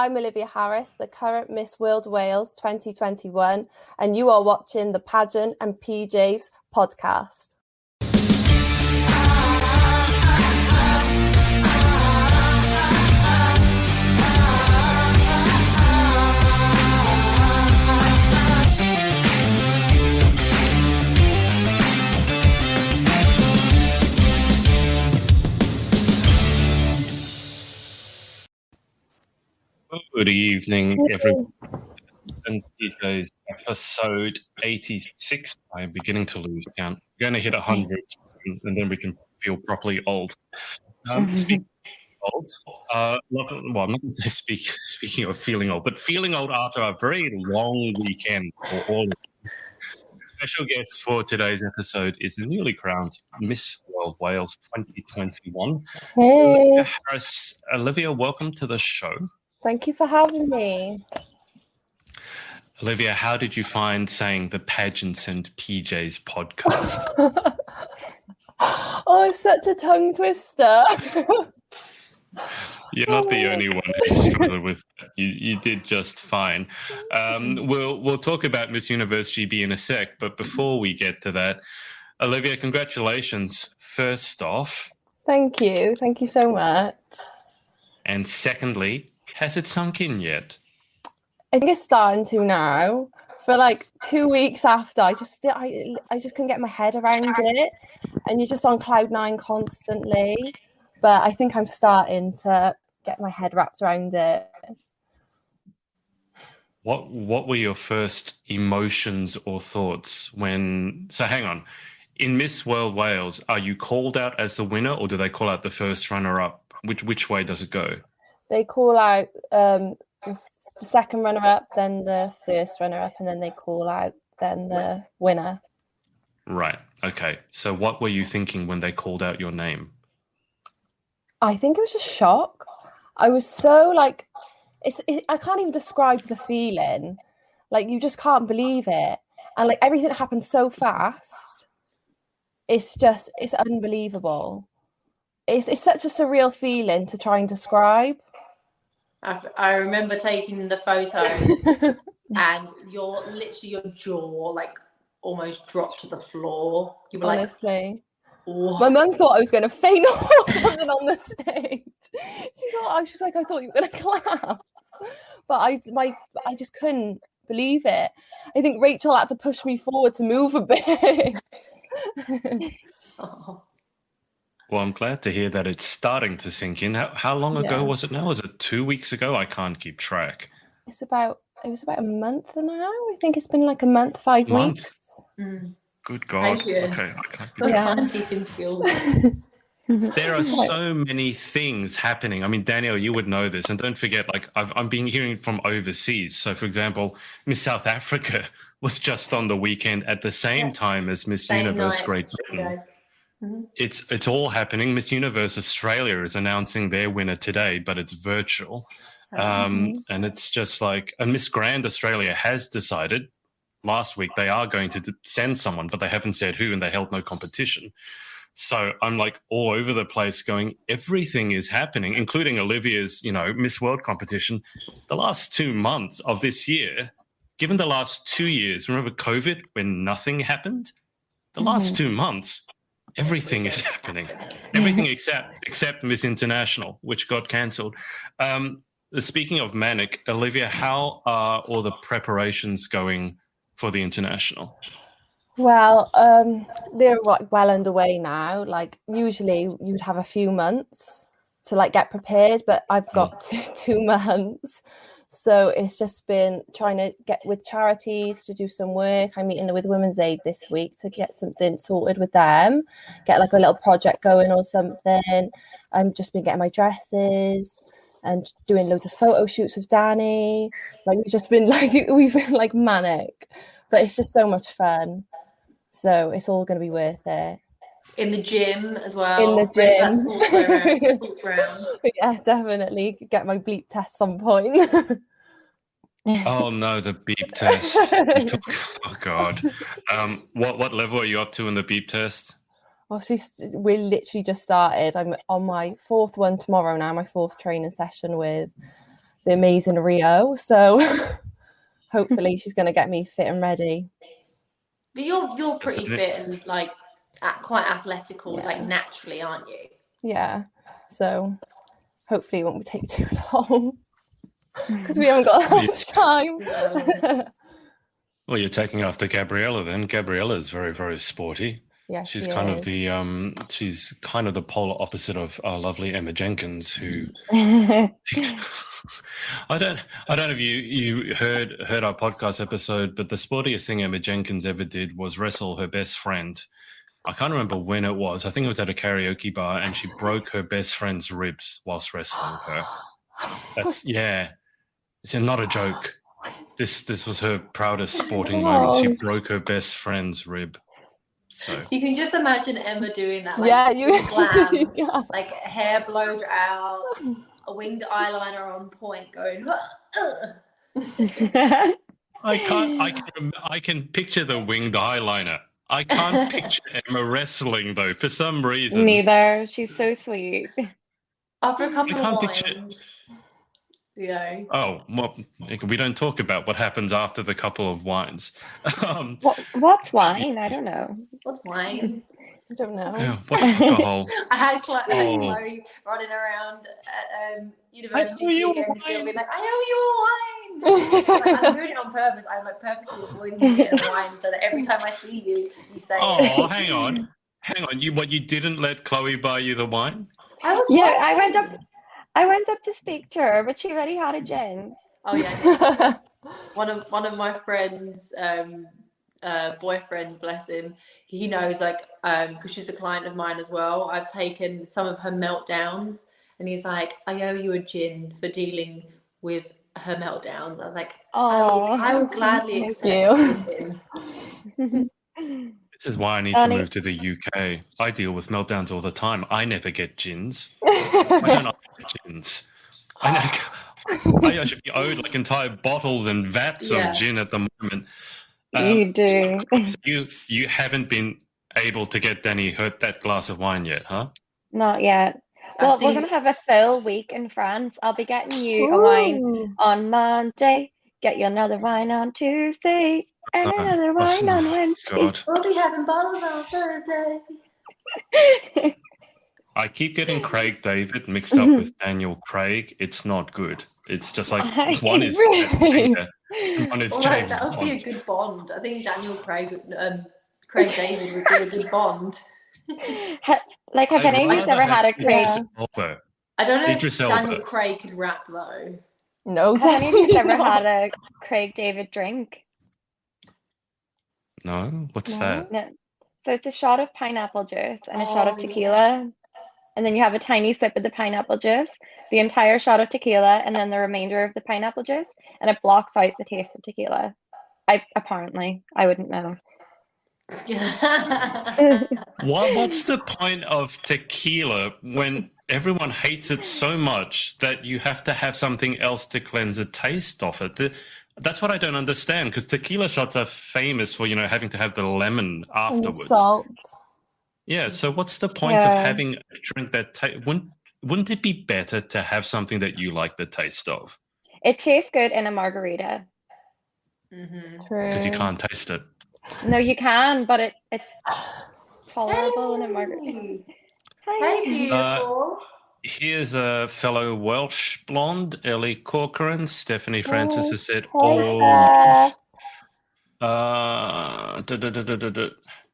I'm Olivia Harris, the current Miss World Wales 2021, and you are watching the Pageant and PJ's podcast. Good evening, everyone. And PJ's episode 86. I'm beginning to lose count. We're going to hit 100, and then we can feel properly old. Speaking of old, I'm not going to say speaking of feeling old, but feeling old after a very long weekend for all of you. Special guest for today's episode is the newly crowned Miss World Wales 2021. Hey. Olivia Harris. Olivia, welcome to the show. Thank you for having me. Olivia, how did you find saying the Pageants and PJ's podcast? Oh, it's such a tongue twister. You're not the only one who struggled with that. You did just fine. We'll talk about Miss Universe GB in a sec, but before we get to that, Olivia, congratulations, first off. Thank you. Thank you so much. And secondly, has it sunk in yet? I think it's starting to now. For like 2 weeks after, I just couldn't get my head around it, and you're just on cloud nine constantly. But I think I'm starting to get my head wrapped around it. What were your first emotions or thoughts when? So hang on, in Miss World Wales, are you called out as the winner, or do they call out the first runner-up? Which way does it go? They call out the second runner-up, then the first runner-up, and then they call out then the winner. Right. Okay. So what were you thinking when they called out your name? I think it was just shock. I was so like, I can't even describe the feeling. Like, you just can't believe it. And like, everything happened so fast. It's unbelievable. It's such a surreal feeling to try and describe. I remember taking the photos and your jaw like almost dropped to the floor. You were honestly, like, what? My mum thought I was going to faint or something on the stage. She was like, I thought you were going to collapse. But I just couldn't believe it. I think Rachel had to push me forward to move a bit. Oh. Well, I'm glad to hear that it's starting to sink in. How long ago was it now? Was it 2 weeks ago? I can't keep track. It was about a month now. I think it's been like a month, 5 weeks. Mm. Good God. Thank you. Okay, I can't keep Timekeeping skills. There are so many things happening. I mean, Danielle, you would know this. And don't forget, like, I've been hearing from overseas. So, for example, Miss South Africa was just on the weekend at the same time as Miss Universe Great Britain. Mm-hmm. It's all happening. Miss Universe Australia is announcing their winner today, but it's virtual. And it's just like, and Miss Grand Australia has decided last week they are going to send someone, but they haven't said who, and they held no competition. So I'm like all over the place going, everything is happening, including Olivia's, Miss World competition. The last 2 months of this year, given the last 2 years, remember COVID when nothing happened? The last 2 months, everything is happening. Everything except Miss International, which got cancelled. Speaking of manic, Olivia, how are all the preparations going for the International? Well, they're well underway now. Like, usually you would have a few months to like get prepared, but I've got 2 months. So it's just been trying to get with charities to do some work. I'm meeting with Women's Aid this week to get something sorted with them, get like a little project going or something. I've just been getting my dresses and doing loads of photo shoots with Danny. Like, we've been like manic, but it's just so much fun. So it's all going to be worth it. In the gym as well. In the gym. Sports round. Yeah, definitely. Get my bleep test some point. Oh no, the beep test. Oh God. What level are you up to in the beep test? Well, we literally just started. I'm on my 4th one tomorrow now, my 4th training session with the amazing Rio. So hopefully she's going to get me fit and ready. But you're pretty fit and like quite athletical, like naturally, aren't you? Yeah. So hopefully it won't take too long because we haven't got that much time. Well, you're taking after Gabriella then. Gabriella's very, very sporty. Yeah, she's kind of the polar opposite of our lovely Emma Jenkins, who I don't know if you heard our podcast episode, but the sportiest thing Emma Jenkins ever did was wrestle her best friend. I can't remember when it was. I think it was at a karaoke bar, and she broke her best friend's ribs whilst wrestling her. That's it's not a joke. This was her proudest sporting moment. She broke her best friend's rib. So you can just imagine Emma doing that, like glam, like hair blowed out, a winged eyeliner on point, going. I can picture the winged eyeliner. I can't picture Emma wrestling though for some reason. Neither. She's so sweet. After a couple of wines. Yeah. Oh, well, we don't talk about what happens after the couple of wines. What's wine? I don't know. What's wine? I don't know. Yeah, what's alcohol? I had Chloe running around at university again, still being like, I owe you a wine. Like, I'm doing it on purpose. I'm like purposely avoiding you getting wine so that every time I see you, you say. Oh, hang on. You didn't let Chloe buy you the wine? I went up to speak to her, but she already had a gin. Oh yeah. one of my friends' boyfriend, bless him, he knows, like, because she's a client of mine as well. I've taken some of her meltdowns, and he's like, I owe you a gin for dealing with her meltdowns. I was like, I would gladly accept it. This is why I need to move to the UK. I deal with meltdowns all the time. I never get gins. I don't know gins. I should be owed like entire bottles and vats of gin at the moment. You do. So you haven't been able to get Danny that glass of wine yet, huh? Not yet. Well, we're going to have a full week in France. I'll be getting you a wine on Monday. Get you another wine on Tuesday. And another wine on Wednesday. God. We'll be having bottles on Thursday. I keep getting Craig David mixed up with Daniel Craig. It's not good. It's just like one is one is James that would Bond. be a good Bond. I think Daniel Craig David would be a good Bond. Like, have any of you ever had a Craig? I don't know if Daniel Craig could rap though. No. Have any of you ever had a Craig David drink? No, what's that? No. So it's a shot of pineapple juice and a shot of tequila, and then you have a tiny sip of the pineapple juice, the entire shot of tequila, and then the remainder of the pineapple juice, and it blocks out the taste of tequila. I wouldn't know. What's the point of tequila when everyone hates it so much that you have to have something else to cleanse the taste of it? That's what I don't understand, because tequila shots are famous for, having to have the lemon afterwards. And salt. Yeah, so what's the point of having a drink that wouldn't it be better to have something that you like the taste of? It tastes good in a margarita. Mm-hmm. True. Because you can't taste it. No, you can, but it's tolerable in a margarita. Hey, beautiful. Here's a fellow Welsh blonde, Ellie Corcoran. Stephanie Francis has said,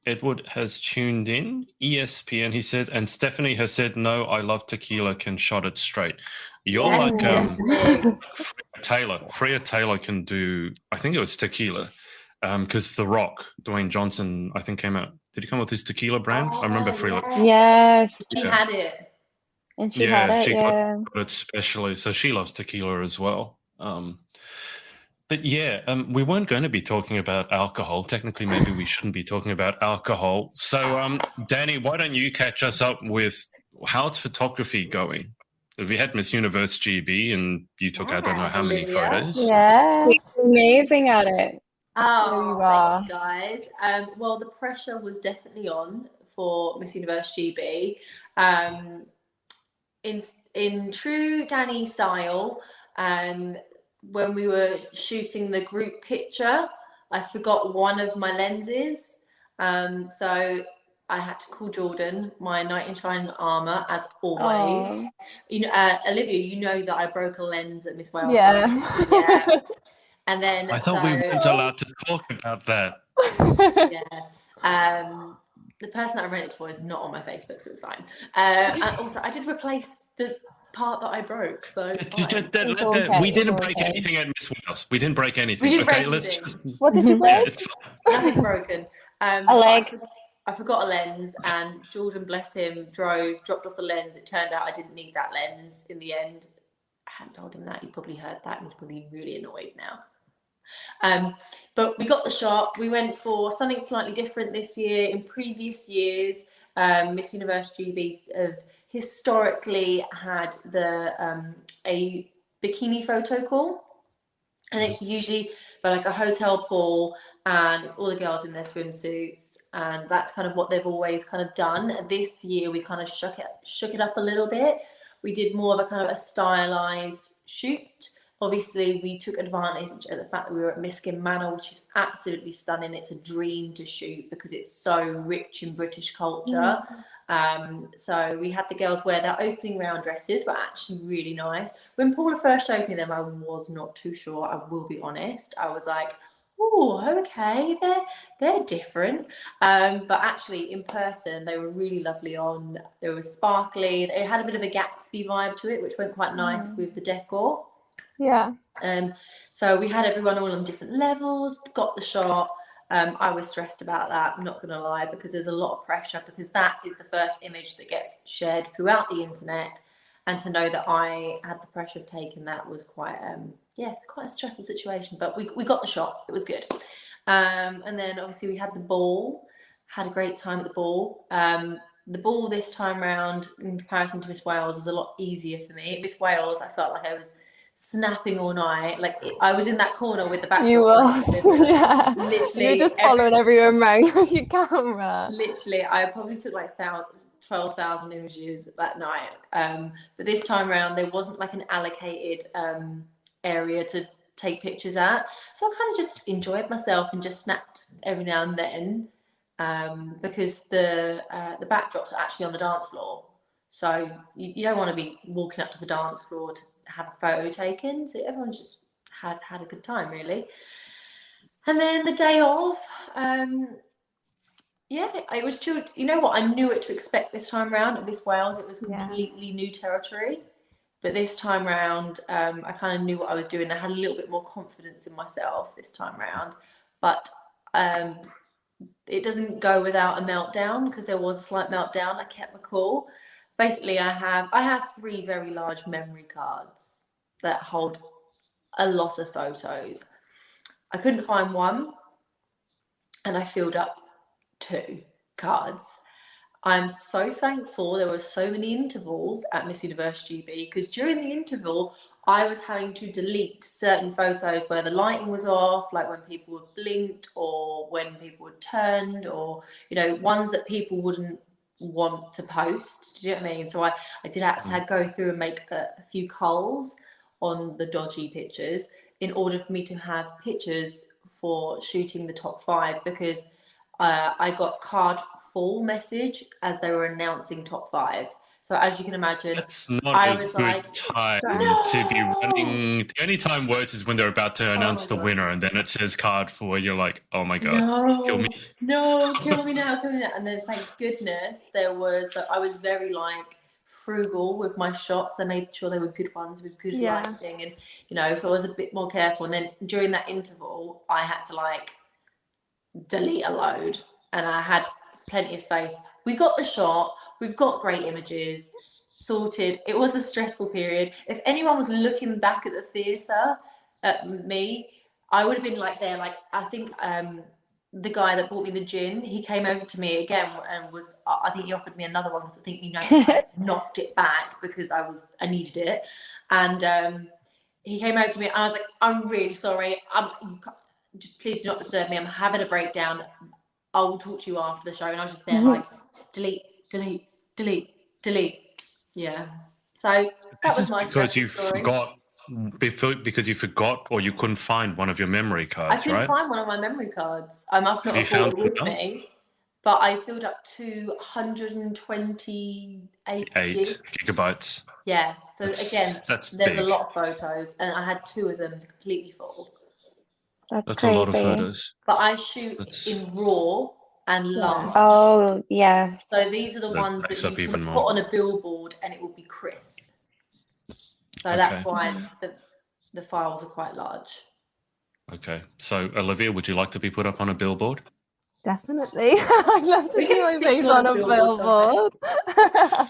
Edward has tuned in. ESPN, he says, and Stephanie has said, no, I love tequila, can shot it straight. You're like Freya Taylor can do, I think it was tequila, because The Rock, Dwayne Johnson, I think came out. Did he come with his tequila brand? I remember Freya. Yes. She had it. And she had it, got it specially. So she loves tequila as well. But we weren't going to be talking about alcohol. Technically, maybe we shouldn't be talking about alcohol. So, Danny, why don't you catch us up with how's photography going? We had Miss Universe GB, and you took I don't know how many photos. Yeah, she's amazing at it. Oh, thanks, guys. Well, the pressure was definitely on for Miss Universe GB. In true Danny style, when we were shooting the group picture, I forgot one of my lenses. So I had to call Jordan, my knight in shining armor, as always. You know, Olivia, you know that I broke a lens at Miss Wales. Yeah. Yeah. And then I thought we weren't allowed to talk about that. Yeah. The person that I rented for is not on my Facebook, so it's fine. And also, I did replace the part that I broke, so it's fine. We didn't break anything at Miss Wales. We didn't break anything. We didn't break let's anything. just. What did you break? Yeah, it's fine. Nothing broken. A leg. I forgot a lens, and Jordan, bless him, dropped off the lens. It turned out I didn't need that lens in the end. I hadn't told him that. He probably heard that and he's probably really annoyed now. But we got the shot. We went for something slightly different this year. In previous years, Miss Universe GB have historically had a bikini photo call. And it's usually for like a hotel pool, and it's all the girls in their swimsuits, and that's kind of what they've always kind of done. This year we kind of shook it up a little bit. We did more of a kind of a stylized shoot. Obviously, we took advantage of the fact that we were at Miskin Manor, which is absolutely stunning. It's a dream to shoot because it's so rich in British culture. So we had the girls wear their opening round dresses, were actually really nice. When Paula first showed me them, I was not too sure, I will be honest. I was like, oh, okay, they're different. But actually, in person, they were really lovely on. They were sparkly. They had a bit of a Gatsby vibe to it, which went quite nice with the decor. Yeah. So we had everyone all on different levels, got the shot. I was stressed about that, I'm not going to lie, because there's a lot of pressure, because that is the first image that gets shared throughout the internet. And to know that I had the pressure of taking that was quite, quite a stressful situation. But we got the shot. It was good. And then obviously we had the ball. Had a great time at the ball. The ball this time round, in comparison to Miss Wales, was a lot easier for me. At Miss Wales, I felt like I was snapping all night. Like I was in that corner with the backdrop. You were, yeah. Literally, you were just following everyone around with your camera. Literally, I probably took like 12,000 images that night. But this time around, there wasn't like an allocated area to take pictures at, so I kind of just enjoyed myself and just snapped every now and then. Because the backdrops are actually on the dance floor, so you don't want to be walking up to the dance floor to have a photo taken. So everyone's just had a good time, really. And then the day off, it was chill. You know what? I knew what to expect this time around at Miss Wales. It was completely new territory. But this time round, I kind of knew what I was doing. I had a little bit more confidence in myself this time round. But it doesn't go without a meltdown, because there was a slight meltdown. I kept my cool. Basically, I have 3 very large memory cards that hold a lot of photos. I couldn't find one, and I filled up 2 cards. I'm so thankful there were so many intervals at Miss Universe GB, because during the interval, I was having to delete certain photos where the lighting was off, like when people were blinked or when people were turned, or, ones that people wouldn't want to post. Do you know what I mean? So I did actually have to go through and make a few culls on the dodgy pictures in order for me to have pictures for shooting the top 5, because I got card full message as they were announcing top 5. So as you can imagine, that's not a good time to be running. The only time worse is when they're about to announce the winner, and then it says card 4. You're like, oh my god, kill me! No, kill me now, kill me now. And then thank goodness I was very frugal with my shots. I made sure they were good ones with good lighting, and so I was a bit more careful. And then during that interval, I had to delete a load, and I had plenty of space. We got the shot. We've got great images sorted. It was a stressful period. If anyone was looking back at the theatre at me, I would have been there. I think the guy that bought me the gin, he came over to me again and I think he offered me another one, because I think I knocked it back because I needed it. And he came over to me and I was like, I'm really sorry. Just please do not disturb me. I'm having a breakdown. I will talk to you after the show. And I was just there delete, delete. Yeah. So that was my because you story. forgot Because you forgot or you couldn't find one of your memory cards, I couldn't right? find one of my memory cards. I must not Have have you brought it found with one now? me, but I filled up 228 8 gigs. gigabytes. Yeah. So again, That's there's big. a lot of photos, and I had 2 of them completely full. That's That's crazy. a lot of photos. But I shoot in RAW and large. Oh, yes. So these are the That ones that backs you up can even put more. on a billboard and it will be crisp. So Okay. that's why the files are quite large. Okay. So, Olivia, would you like to be put up on a billboard? Definitely. I'd love to We see can my stick face you on on a a billboard billboard.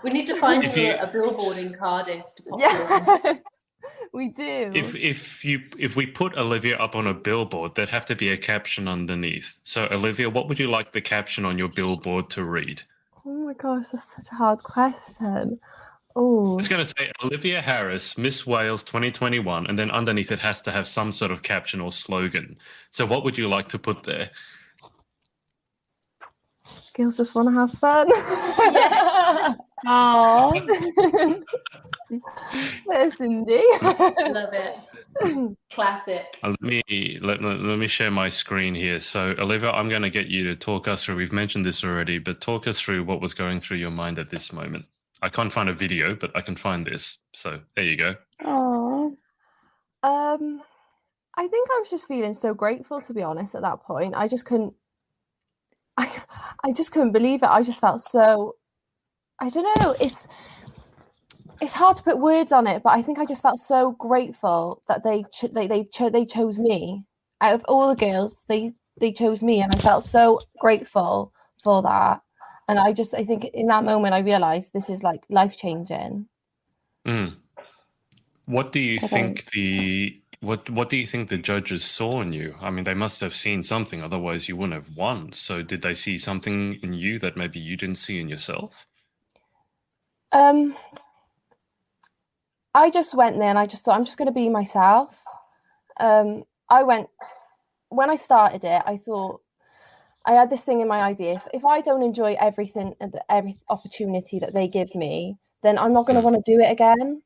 We need to find If you you- a billboard in Cardiff to pop you on. Yes, we do. If we put Olivia up on a billboard, there'd have to be a caption underneath. So, Olivia, what would you like the caption on your billboard to read? Oh my gosh, that's such a hard question. Oh, It's going to say Olivia Harris, Miss Wales 2021, and then underneath it has to have some sort of caption or slogan. So, what would you like to put there? girls just want to have fun. Yeah. Oh, There's Cindy. Love it. Classic. Let me share my screen here. So, Olivia, I'm going to get you to talk us through. We've mentioned this already, but talk us through what was going through your mind at this moment. I can't find a video, but I can find this. So there you go. oh. I think I was just feeling so grateful, to be honest, at that point. I just couldn't believe it. I just felt so, I don't know, it's hard to put words on it, but I think I just felt so grateful that they chose me. Out of all the girls, they chose me, and I felt so grateful for that. And I think in that moment I realized this is like life-changing. What do you think what do you think the judges saw in you? I mean, they must have seen something, otherwise you wouldn't have won. So did they see something in you that maybe you didn't see in yourself? I just went there and I just thought, I'm just going to be myself. When I started it, I thought, I had this thing in my idea. If I don't enjoy everything, every opportunity that they give me, then I'm not going to want to do it again.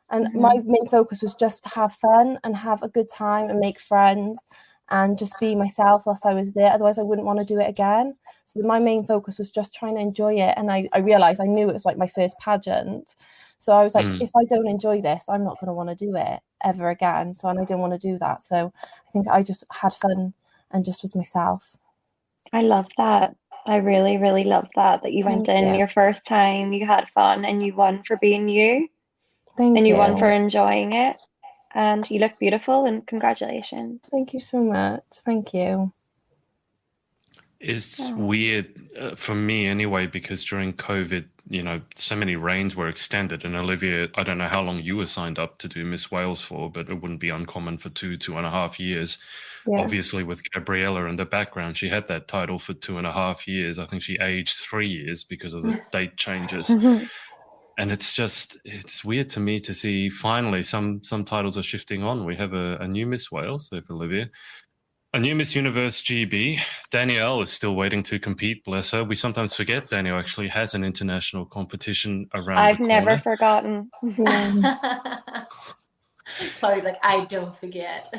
And my main focus was just to have fun and have a good time and make friends and just be myself whilst I was there. Otherwise, I wouldn't want to do it again. So my main focus was just trying to enjoy it. And I realized, I knew it was like my first pageant. So I was like, if I don't enjoy this, I'm not going to want to do it ever again. So, and I didn't want to do that. So I think I just had fun and just was myself. I love that. I really, really love that you went in your first time, you had fun, and you won for being you. Thank you. And you won for enjoying it. And you look beautiful, and congratulations. Thank you so much. Thank you. It's weird for me anyway, because during COVID, so many reigns were extended. And Olivia, I don't know how long you were signed up to do Miss Wales for, but it wouldn't be uncommon for 2.5 years. Yeah. Obviously, with Gabriella in the background, she had that title for 2.5 years. I think she aged 3 years because of the date changes. And it's weird to me to see finally some titles are shifting on. We have a new Miss Wales, so for Olivia. A new Miss Universe GB. Danielle is still waiting to compete, bless her. We sometimes forget Danielle actually has an international competition around I've the corner. never forgotten. Chloe's like, I don't forget.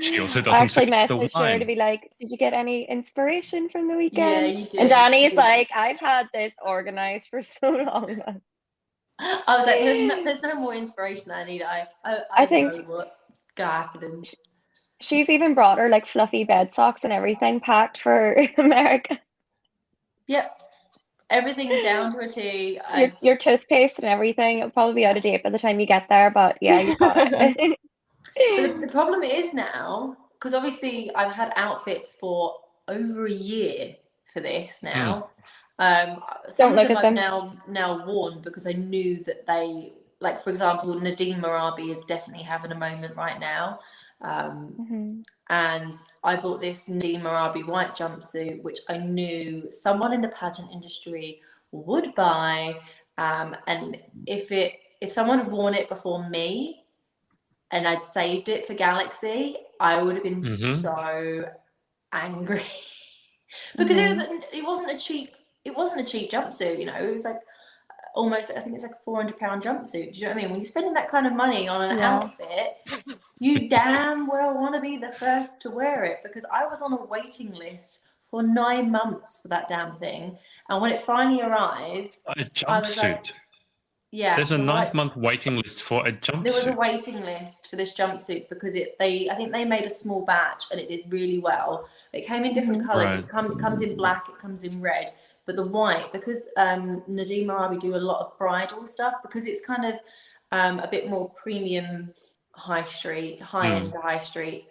She also doesn't I actually forget messaged her to be like, did you get any inspiration from the weekend? Yeah, you did. And Danny's like, I've had this organized for so long. I was like, there's no more inspiration that I need. I think know what's happening. She's even brought her like fluffy bed socks and everything packed for America. Yep. Everything down to a T. Your toothpaste and everything. It'll probably be out of date by the time you get there, but yeah, you've got it. But the problem is now, because obviously I've had outfits for over a year for this now. Some of them I've now worn because I knew that they, like for example, Nadine Marabi is definitely having a moment right now. And I bought this Nadine Marabi white jumpsuit, which I knew someone in the pageant industry would buy. And if someone had worn it before me and I'd saved it for Galaxy, I would have been so angry because it wasn't a cheap jumpsuit, it was like almost, I think it's like a £400 jumpsuit. Do you know what I mean? When you're spending that kind of money on an Yeah. outfit, you damn well want to be the first to wear it, because I was on a waiting list for 9 months for that damn thing. And when it finally arrived, A I was like, jumpsuit. yeah. There's a 9-month waiting list for a jumpsuit. There was a waiting list for this jumpsuit because I think they made a small batch and it did really well. It came in different colours. Right. It comes in black, it comes in red, but the white, because Nadine Marabi do a lot of bridal stuff, because it's kind of a bit more premium high street, high-end high street.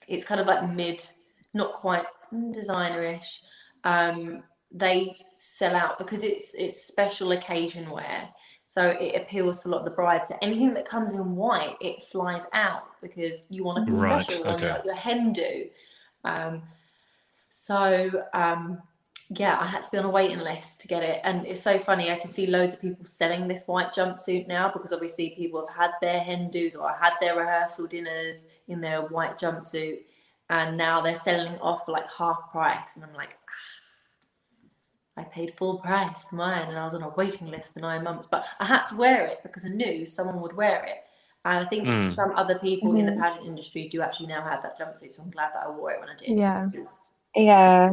It's kind of like mid, not quite designer-ish. They sell out because it's special occasion wear. So it appeals to a lot of the brides. So anything that comes in white, it flies out because you want to feel special on your hen do. Yeah, I had to be on a waiting list to get it. And it's so funny. I can see loads of people selling this white jumpsuit now because obviously people have had their hen do's or had their rehearsal dinners in their white jumpsuit. And now they're selling off for like half price. And I'm like, I paid full price for mine and I was on a waiting list for 9 months, but I had to wear it because I knew someone would wear it. And I think some other people in the pageant industry do actually now have that jumpsuit, so I'm glad that I wore it when I did. Yeah. Yeah.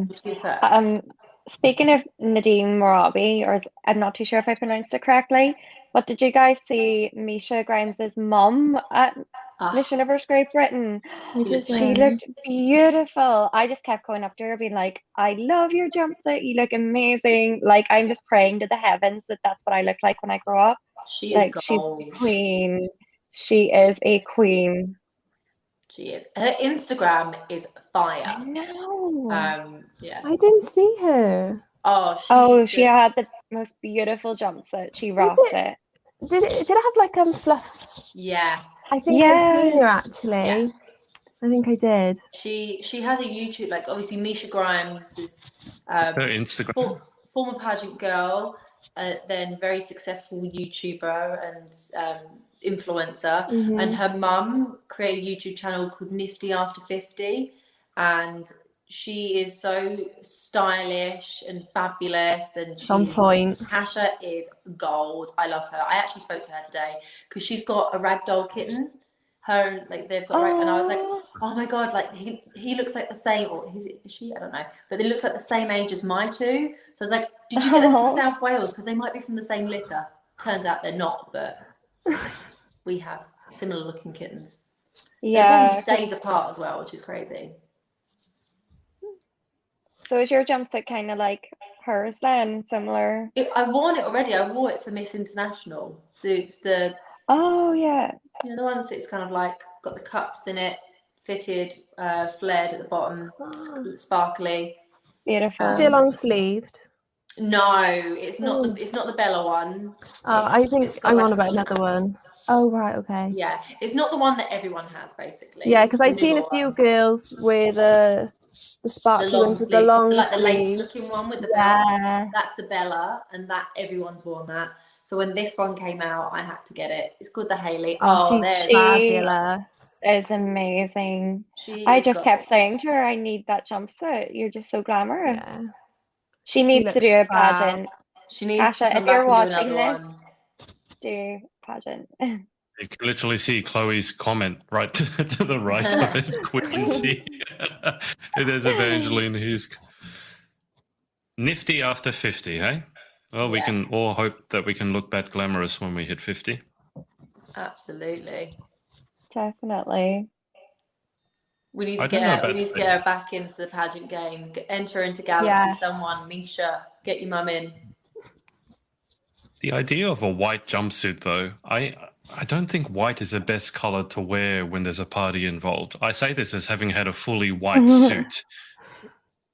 Speaking of Nadine Marabi, or I'm not too sure if I pronounced it correctly, but did you guys see Misha Grimes's mum at Miss Universe Great Britain? She looked beautiful. I just kept going up to her being like, I love your jumpsuit, you look amazing. Like, I'm just praying to the heavens that that's what I look like when I grow up. She like, is she's gold. a queen. She is a queen. She is. Her Instagram is fire. I know. Yeah. I didn't see her. She had the most beautiful jumpsuit. She rocked it. Did it have like fluff? Yeah. I think I've seen her actually. Yeah. I think I did. She has a YouTube, like obviously Misha Grimes is her Instagram. Former pageant girl, then very successful YouTuber and influencer. And her mum created a YouTube channel called Nifty After 50, and she is so stylish and fabulous, and she's on point. Tasha is gold. I love her. I actually spoke to her today because she's got a ragdoll kitten. Her, like, they've got and I was like, oh my god, like he looks like the same, or is she? I don't know, but it looks like the same age as my two. So I was like, did you get them from South Wales? Because they might be from the same litter. Turns out they're not, but we have similar looking kittens. Yeah, they're probably days apart as well, which is crazy. So is your jumpsuit kind of like hers then, similar? I've worn it already. I wore it for Miss International. So it's the the one that's it's kind of like got the cups in it, fitted, flared at the bottom, sparkly. Beautiful. Is it long sleeved? No, it's not. It's not the Bella one. I think I'm on about another one. Oh right, okay. Yeah, it's not the one that everyone has, basically. Yeah, because I've seen a few girls with the sparkly ones with the long like the sleeve. lace-looking one with the bell. That's the Bella, and that everyone's worn that. So when this one came out, I had to get it. It's called the Hayley. She's fabulous. It's amazing. I just kept saying to her, I need that jumpsuit. You're just so glamorous. Yeah. She needs to do a pageant. She needs Tasha, to if you're watching this, do pageant. You can literally see Chloe's comment right to the right of it. Quincy. There's Evangeline who's nifty after 50, hey? Well, we can all hope that we can look that glamorous when we hit 50. Absolutely. Definitely. We need to get her back into the pageant game. Enter into Galaxy someone. Misha, get your mum in. The idea of a white jumpsuit, though, I don't think white is the best color to wear when there's a party involved. I say this as having had a fully white suit.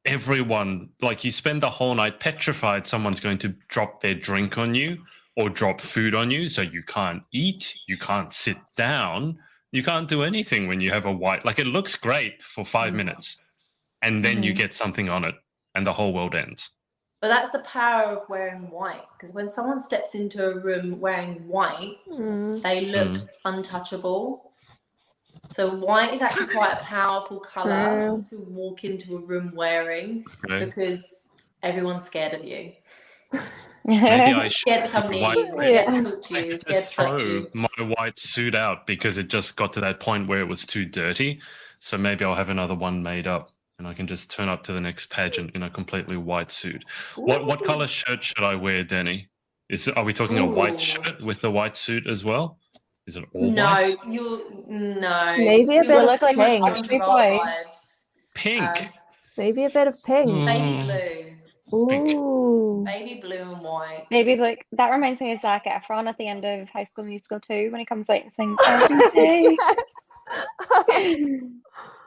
Everyone, like, you spend the whole night petrified someone's going to drop their drink on you or drop food on you, so you can't eat, you can't sit down, you can't do anything when you have a white. Like, it looks great for 5 minutes, and then you get something on it, and the whole world ends. But that's the power of wearing white, because when someone steps into a room wearing white, they look untouchable. So white is actually quite a powerful colour to walk into a room wearing because everyone's scared of you. Maybe I should Scared to come near you, scared to talk to you, scared to touch throw you. my white suit out because it just got to that point where it was too dirty. So maybe I'll have another one made up and I can just turn up to the next pageant in a completely white suit. What color shirt should I wear, Danny? Are we talking a white shirt with the white suit as well? Is it all white? No. Maybe a bit of like pink. John Travolta vibes. Pink. Maybe a bit of pink. Baby blue. Ooh. Baby blue and white. Maybe like that reminds me of Zac Efron at the end of High School Musical 2 when he comes out and sings every day.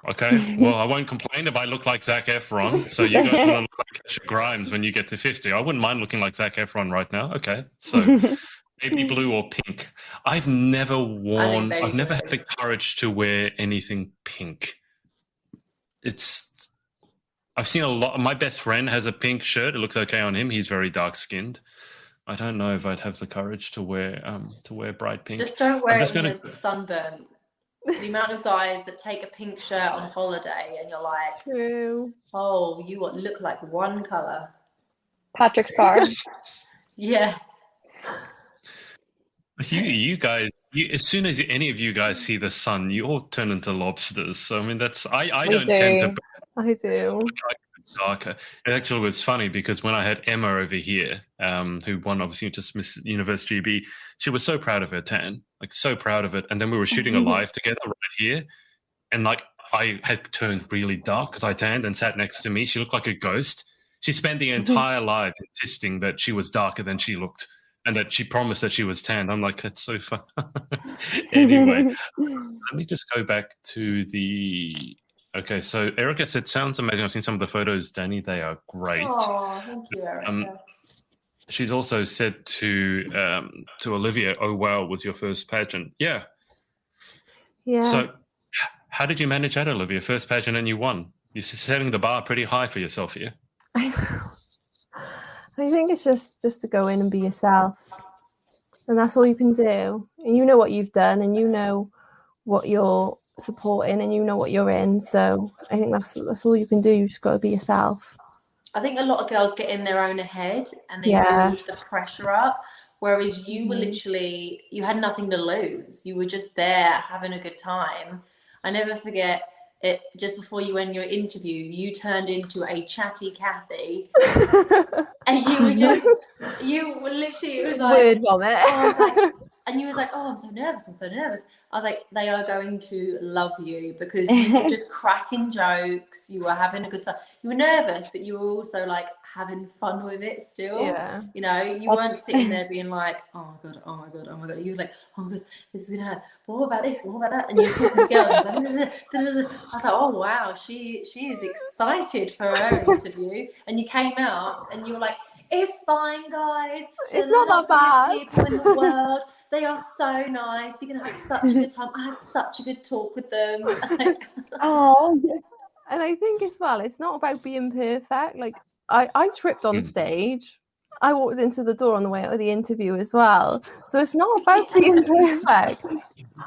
Okay, well, I won't complain if I look like Zac Efron. So you guys want to look like Kesha Grimes when you get to 50. I wouldn't mind looking like Zac Efron right now. Okay, so baby blue or pink. I've never had the courage to wear anything pink. I've seen a lot. My best friend has a pink shirt. It looks okay on him. He's very dark-skinned. I don't know if I'd have the courage to wear bright pink. Just don't wear it when you're sunburnt. The amount of guys that take a pink shirt on holiday and you're like, True. oh, you look like one color. Patrick Star. Yeah. You guys, as soon as any of you guys see the sun, you all turn into lobsters. So I mean, I don't tend to. I do. Darker. It actually was funny because when I had Emma over here, who won obviously just Miss Universe GB, she was so proud of her tan, like so proud of it. And then we were shooting a live together right here, and like I had turned really dark because I tanned and sat next to me. She looked like a ghost. She spent the entire live insisting that she was darker than she looked and that she promised that she was tanned. I'm like, that's so fun. Anyway, let me just go back to the. Okay, so Erica said, sounds amazing. I've seen some of the photos, Danny. They are great. Oh, thank you, Erica. She's also said to Olivia, oh, wow, was your first pageant. Yeah. Yeah. So how did you manage that, Olivia? First pageant and you won. You're setting the bar pretty high for yourself here. I think it's just to go in and be yourself. And that's all you can do. And you know what you've done and you know what you're supporting and you know what you're in, so I think that's all you can do. You just got to be yourself. I think a lot of girls get in their own head and they build the pressure up, whereas you were literally, you had nothing to lose. You were just there having a good time. I never forget it. Just before you went your interview, you turned into a chatty Kathy and you were literally, it was like word vomit. And you was like, oh, I'm so nervous. I was like, they are going to love you because you were just cracking jokes. You were having a good time. You were nervous, but you were also like having fun with it still. Yeah. You know, you weren't sitting there being like, oh my God. You were like, oh my God, this is going to happen. But what about this? What about that? And you're talking to girls. I was like, oh, wow, she is excited for her interview. And you came out and you were like, it's fine, guys. It's not that bad. People in the world, they are so nice. You're gonna have such a good time. I had such a good talk with them. Oh, and I think as well, it's not about being perfect. Like I tripped on stage. I walked into the door on the way out of the interview as well. So it's not about being perfect.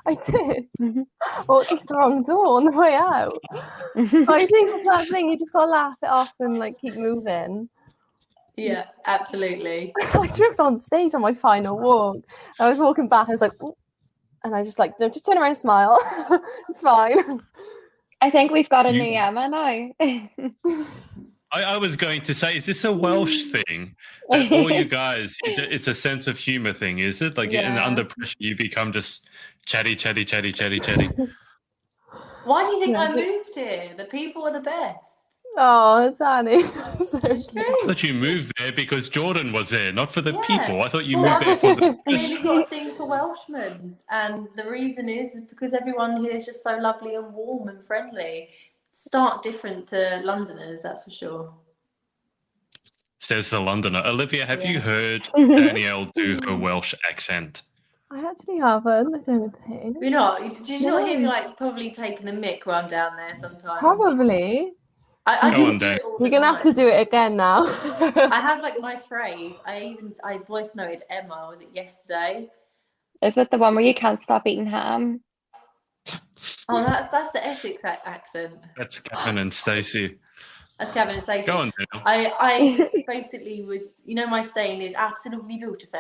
I did. Walked into the wrong door on the way out. But I think it's that thing. You just gotta laugh it off and like keep moving. Yeah, absolutely. I tripped on stage on my final walk. I was walking back. I was like, ooh, and I just like, no, just turn around and smile. It's fine. I think we've got a new Emma now. I was going to say, is this a Welsh thing? That all you guys, it's a sense of humor thing, is it? Like under pressure, you become just chatty. Why do you think I moved here? The people are the best. Oh, Danny. I thought you moved there because Jordan was there, not for the people. I thought you moved there for the. I've really got a thing for Welshmen, and the reason is because everyone here is just so lovely and warm and friendly. It's stark different to Londoners, that's for sure. Says the Londoner. Olivia, have you heard Danielle do her Welsh accent? I actually haven't. I don't think. You're not? Did you not hear me like probably taking the mic while I'm down there sometimes? Probably. I just do it all the You're gonna time. have to do it again now. I have like my phrase. I voice noted Emma. Was it yesterday? Is it the one where you can't stop eating ham? Oh, that's the Essex accent. That's Catherine and Stacey. As Kevin is saying, Go on, Daniel. I basically was, my saying is absolutely beautiful.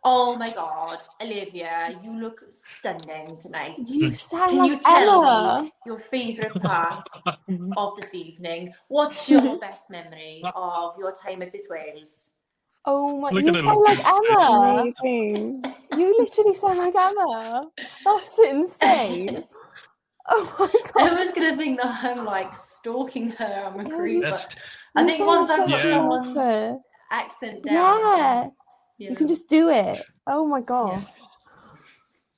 Oh my God, Olivia, you look stunning tonight. You sound Can like you tell Emma. me your favourite part of this evening? What's your best memory of your time at Miss Wales? Oh my! Look You at him sound with like his face. Emma. Amazing. You literally sound like Emma. That's insane. Oh my God. Emma's gonna think that I'm like stalking her. I'm a creep. That's- I You think sound once like I've got Yeah. someone's her. accent down, Yeah. You can just do it. Oh my God.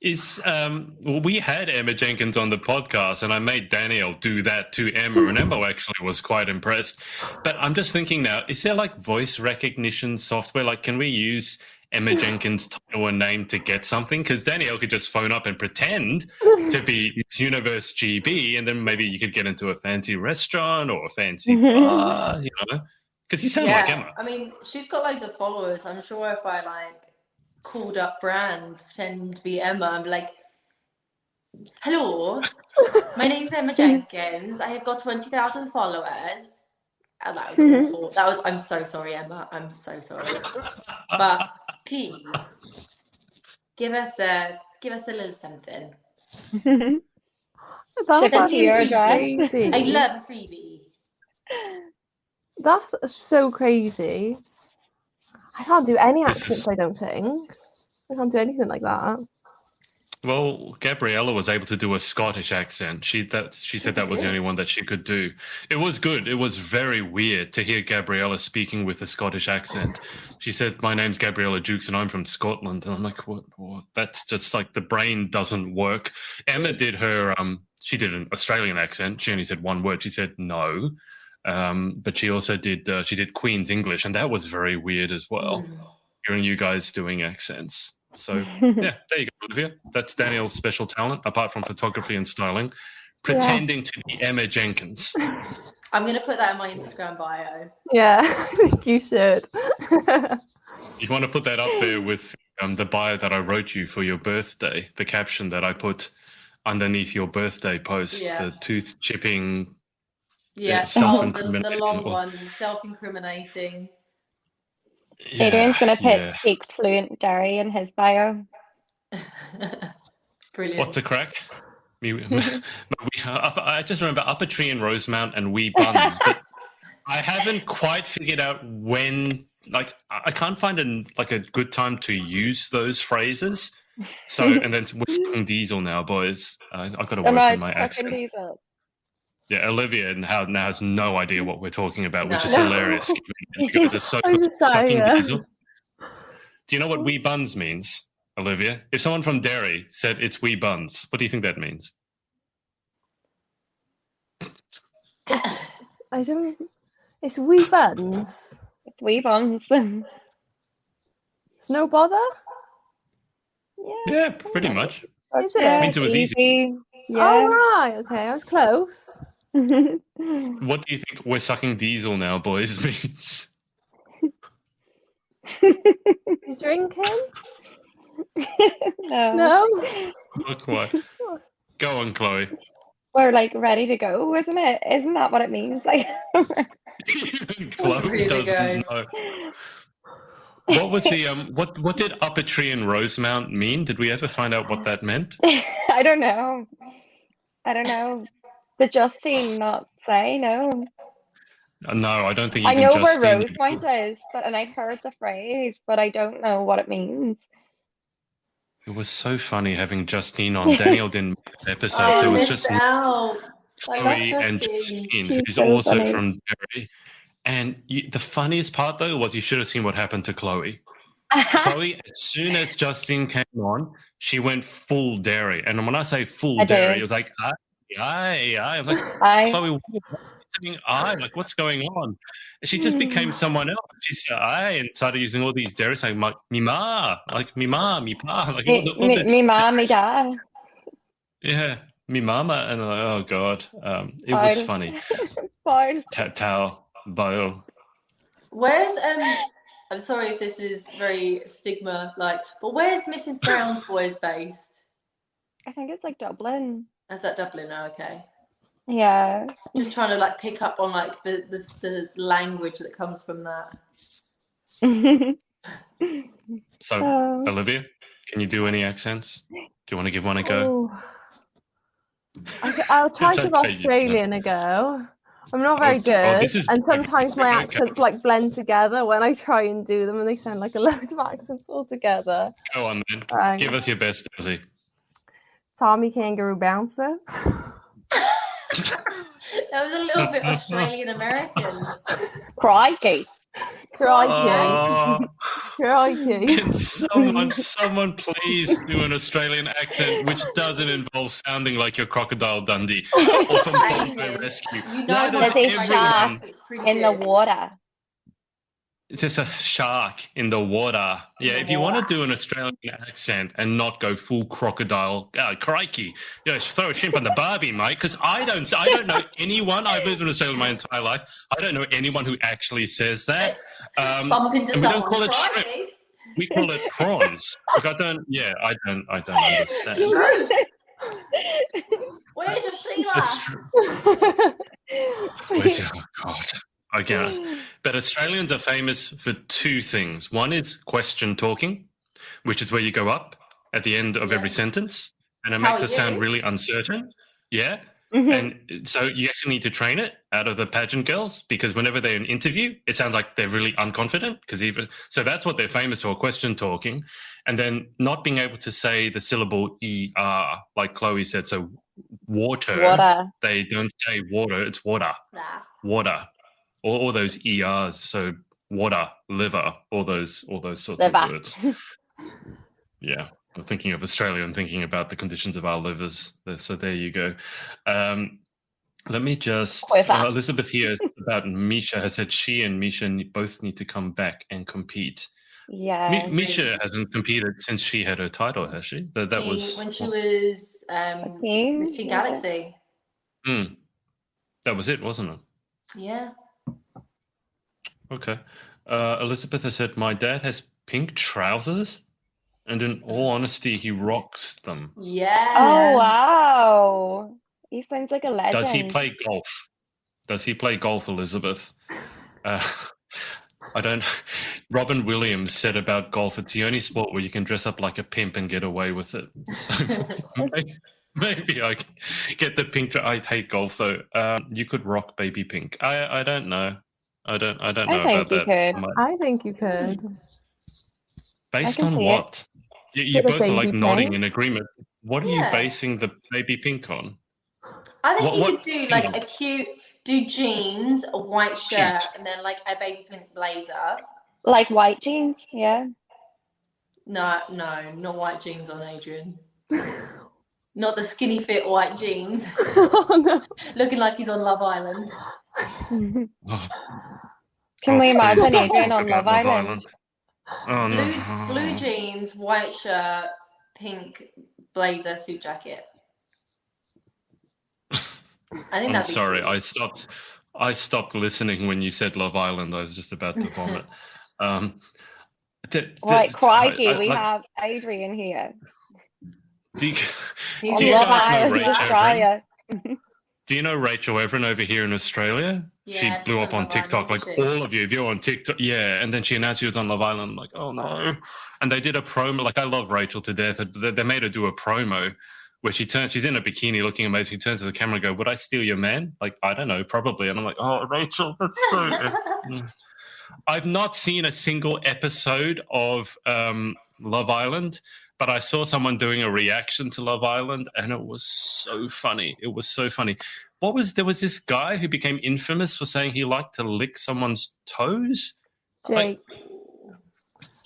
We had Emma Jenkins on the podcast, and I made Daniel do that to Emma, and Emma actually was quite impressed. But I'm just thinking now, is there like voice recognition software? Like, can we use Emma Jenkins' title and name to get something? Because Danielle could just phone up and pretend to be Miss Universe GB, and then maybe you could get into a fancy restaurant or a fancy bar, because you sound like Emma. I mean, she's got loads of followers. I'm sure if I called up brands, pretend to be Emma, I'm like, hello, my name's Emma Jenkins. I have got 20,000 followers. And that was awful. I'm so sorry, Emma. I'm so sorry. But please give us a little something. Ship it to your address. crazy. I love a freebie. That's so crazy. I can't do any accents, I don't think. I can't do anything like that. Well, Gabriella was able to do a Scottish accent. She said that was the only one that she could do. It was good. It was very weird to hear Gabriella speaking with a Scottish accent. She said, "My name's Gabriella Jukes and I'm from Scotland." And I'm like, what? That's just like the brain doesn't work. Emma did her, she did an Australian accent. She only said one word. She said no. But she also did, she did Queen's English, and that was very weird as well. Hearing you guys doing accents. So, yeah, there you go, Olivia. That's Daniel's special talent, apart from photography and styling, pretending to be Emma Jenkins. I'm going to put that in my Instagram bio. Yeah, I think you should. You want to put that up there with the bio that I wrote you for your birthday, the caption that I put underneath your birthday post, the tooth chipping. Yeah, the long one, self-incriminating. Yeah, Adrian's going to put speaks fluent Derry in his bio. Brilliant. What's the crack? I just remember Upper Tree and Rosemount and Wee Buns, but I haven't quite figured out when. Like, I can't find a good time to use those phrases. So, and then we're talking diesel now, boys. I've got to work on my accent. Diesel. Yeah, Olivia now has no idea what we're talking about, which is hilarious. You guys are so good at sucking diesel. Do you know what wee buns means, Olivia? If someone from Derry said it's wee buns, what do you think that means? I don't. It's wee buns. It's wee buns. It's no bother. Yeah, pretty much. Is it? Means it was easy. Yeah. Oh right, okay, I was close. What do you think "we're sucking diesel now, boys" means? You drinking? No. Not quite. Go on, Chloe. We're ready to go, isn't it? Isn't that what it means? Chloe doesn't know. What was the what did Upper Tree and Rosemount mean? Did we ever find out what that meant? I don't know. The Justine not say no. No, I don't think you I can know Justine. where Rosemount is, and I've heard the phrase, but I don't know what it means. It was so funny having Justine on. Daniel didn't make the episode, so it was just Chloe and Justine, who's so also funny. from Derry. And the funniest part, though, was you should have seen what happened to Chloe. Chloe, as soon as Justine came on, she went full Derry. And when I say full Derry, it was like, aye. I'm like, Chloe, what's saying aye? Like, what's going on? And she just became someone else. She said aye and started using all these Derry saying, like, me ma, me pa. Like, me ma, me dad. Yeah, me mama. And I'm like, oh, God. It was funny. Tao. Bio. Where's I'm sorry if this is very stigma but where's Mrs. Brown's Boys based? I think it's Dublin. Is that Dublin? Oh, okay. Yeah. Just trying to like pick up on like the language that comes from that. So, Olivia, can you do any accents? Do you want to give one a go? I'll try It's to give okay, Australian a go. I'm not very good, this is and sometimes my okay. accents like blend together when I try and do them, and they sound like a load of accents all together. Go on then. Right. Give us your best, Ozzy. Tommy Kangaroo Bouncer. That was a little bit Australian American. Crikey. Crikey. Crikey. Can someone please do an Australian accent which doesn't involve sounding like your Crocodile Dundee or from Bondi Rescue? You know There's a shark in the water. It's just a shark in the water. Yeah, if you want to do an Australian accent and not go full crocodile, crikey, throw a shrimp on the barbie, mate. Because I don't know anyone. I've lived in Australia my entire life. I don't know anyone who actually says that. Bump into and we don't call it crikey. shrimp. We call it prawns. Like I don't understand. Where's your Sheila? Where's your God? Okay. But Australians are famous for two things. One is question talking, which is where you go up at the end of every sentence and it makes us sound really uncertain. Yeah. And so you actually need to train it out of the pageant girls because whenever they're in an interview, it sounds like they're really unconfident so that's what they're famous for, question talking. And then not being able to say the syllable ER, like Chloe said. So water. They don't say water, it's water. Water. All those ERs, so water, liver, all those sorts of words. Yeah, I'm thinking of Australia and thinking about the conditions of our livers. So there you go. Let me just, Elizabeth here about Misha has said she and Misha both need to come back and compete. Yeah. Misha hasn't competed since she had her title, has she? That was when she was Miss Teen Galaxy. That was it, wasn't it? Yeah. Okay. Elizabeth has said, my dad has pink trousers, and in all honesty, he rocks them. Yeah. Oh, wow. He sounds like a legend. Does he play golf? Does he play golf, Elizabeth? I don't. Robin Williams said about golf, it's the only sport where you can dress up like a pimp and get away with it. So maybe I can get the pink. I hate golf though. You could rock baby pink. I don't know. I don't know about that. I think you could. Based on what? You both are like nodding in agreement. What are you basing the baby pink on? I think you could do like do jeans, a white shirt, and then like a baby pink blazer. Like white jeans, yeah. No, not white jeans on Adrian. Not the skinny fit white jeans. Oh, no. Looking like he's on Love Island. Can we imagine Adrian on Love Island? Oh, no. Blue jeans, white shirt, pink blazer, suit jacket. I think I'm sorry. Cool. I stopped listening when you said Love Island. I was just about to vomit. Right, crikey, we have Adrian here. Do you Love guys know Island, Australia. Do you know Rachel Everett over here in Australia? Yeah, she blew up on TikTok, like all of you. If you're on TikTok, and then she announced she was on Love Island. I'm like, oh no! And they did a promo. Like I love Rachel to death. They made her do a promo where she's in a bikini, looking amazing. She turns to the camera and go, "Would I steal your man?" Like I don't know, probably. And I'm like, oh Rachel, that's so. I've not seen a single episode of Love Island. But I saw someone doing a reaction to Love Island, and it was so funny. There was this guy who became infamous for saying he liked to lick someone's toes. Jake.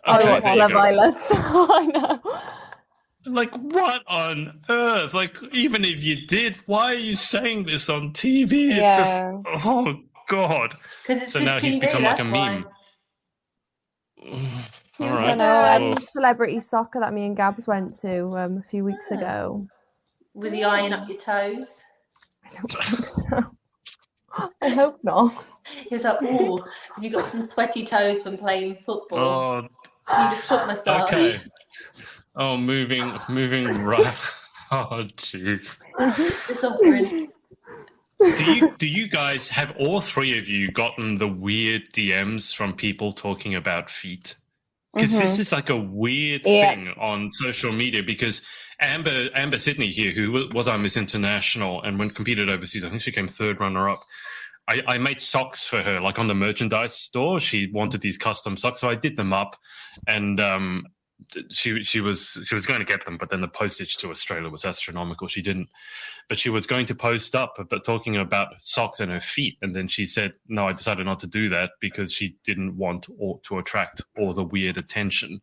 I watch Love Island. I know. Like, what on earth? Like, even if you did, why are you saying this on TV? It's just, oh God. Because it's so good now TV, he's become like a why. meme. He was on Celebrity Soccer that me and Gabs went to a few weeks ago. Was he eyeing up your toes? I don't think so. I hope not. He was like, oh, have you got some sweaty toes from playing football? Oh, I need to put myself. Okay. Oh, moving right. Oh, jeez. It's not good. Do you guys have all three of you gotten the weird DMs from people talking about feet? Because this is like a weird thing on social media. Because Amber Sydney here, who was on Miss International and when competed overseas, I think she came third runner up. I made socks for her, like on the merchandise store. She wanted these custom socks, so I did them up, and she was going to get them, but then the postage to Australia was astronomical. She didn't, but she was going to post up, but talking about socks and her feet, and then she said, "No, I decided not to do that because she didn't want to attract all the weird attention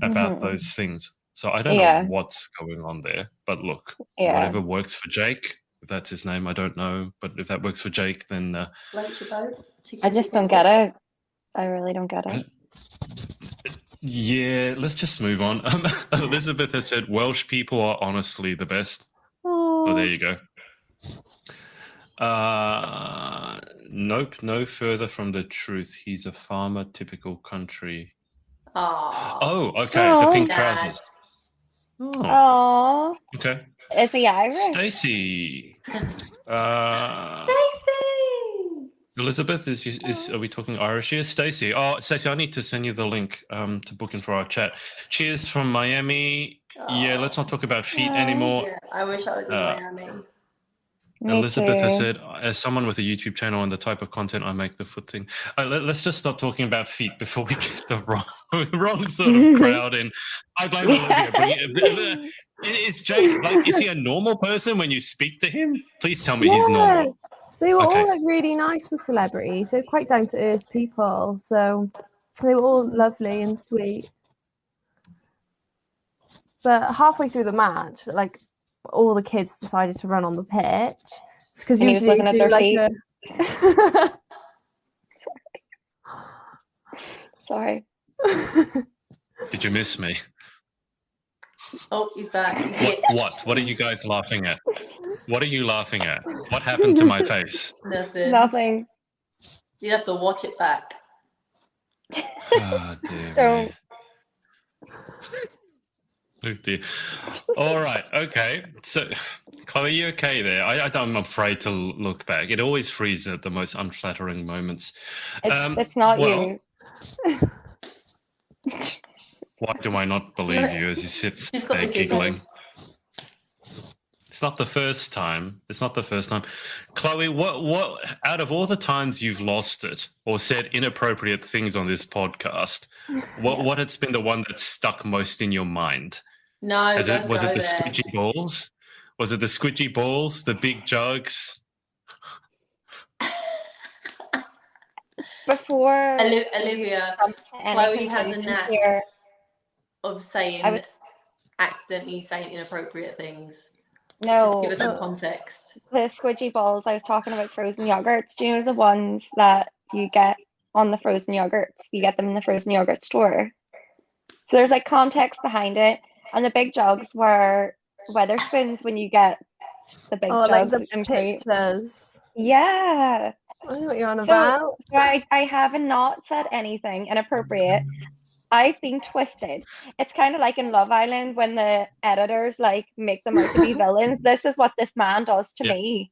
about those things." So I don't know what's going on there, but look, whatever works for Jake. If that's his name, I don't know. But if that works for Jake, then... I just don't get it. I really don't get it. Yeah, let's just move on. Elizabeth has said, Welsh people are honestly the best. Aww. Oh, there you go. Nope, no further from the truth. He's a farmer, typical country. Oh, okay, the pink trousers. Oh. Okay. Is he Irish? Stacey. Elizabeth, are we talking Irish here? Stacey. Oh, Stacey, I need to send you the link to book in for our chat. Cheers from Miami. Yeah, let's not talk about feet anymore. Yeah, I wish I was in Miami. Elizabeth has said, as someone with a YouTube channel and the type of content I make, the foot thing. Let's just stop talking about feet before we get the wrong sort of crowd in. I blame Olivia. Is Jake, is he a normal person when you speak to him? Please tell me he's normal. They were all like really nice, the celebrities. They're quite down to earth people. So they were all lovely and sweet. But halfway through the match, like, all the kids decided to run on the pitch because usually you do like Sorry. Did you miss me? Oh, he's back. What are you guys laughing at? What are you laughing at? What happened to my face? Nothing. You have to watch it back. Oh, dear me. Oh dear. All right. Okay. So, Chloe, are you okay there? I'm afraid to look back. It always freezes at the most unflattering moments. It's not you. Why do I not believe you as you sit there giggling? It's not the first time. Chloe, what out of all the times you've lost it or said inappropriate things on this podcast, what has been the one that stuck most in your mind? No, was it the squidgy balls? Was it the squidgy balls, the big jugs? Before Olivia, Chloe has a knack of accidentally saying inappropriate things. No. Just give us some context. The squidgy balls, I was talking about frozen yogurts. Do you know the ones that you get on the frozen yogurts? You get them in the frozen yogurt store. So there's like context behind it. And the big jugs were Weatherspoons when you get the big jugs. Like the pictures. Yeah. I know what you're on about. So I haven't not said anything inappropriate. I've been twisted. It's kind of like in Love Island when the editors like make them out to be villains. This is what this man does to me.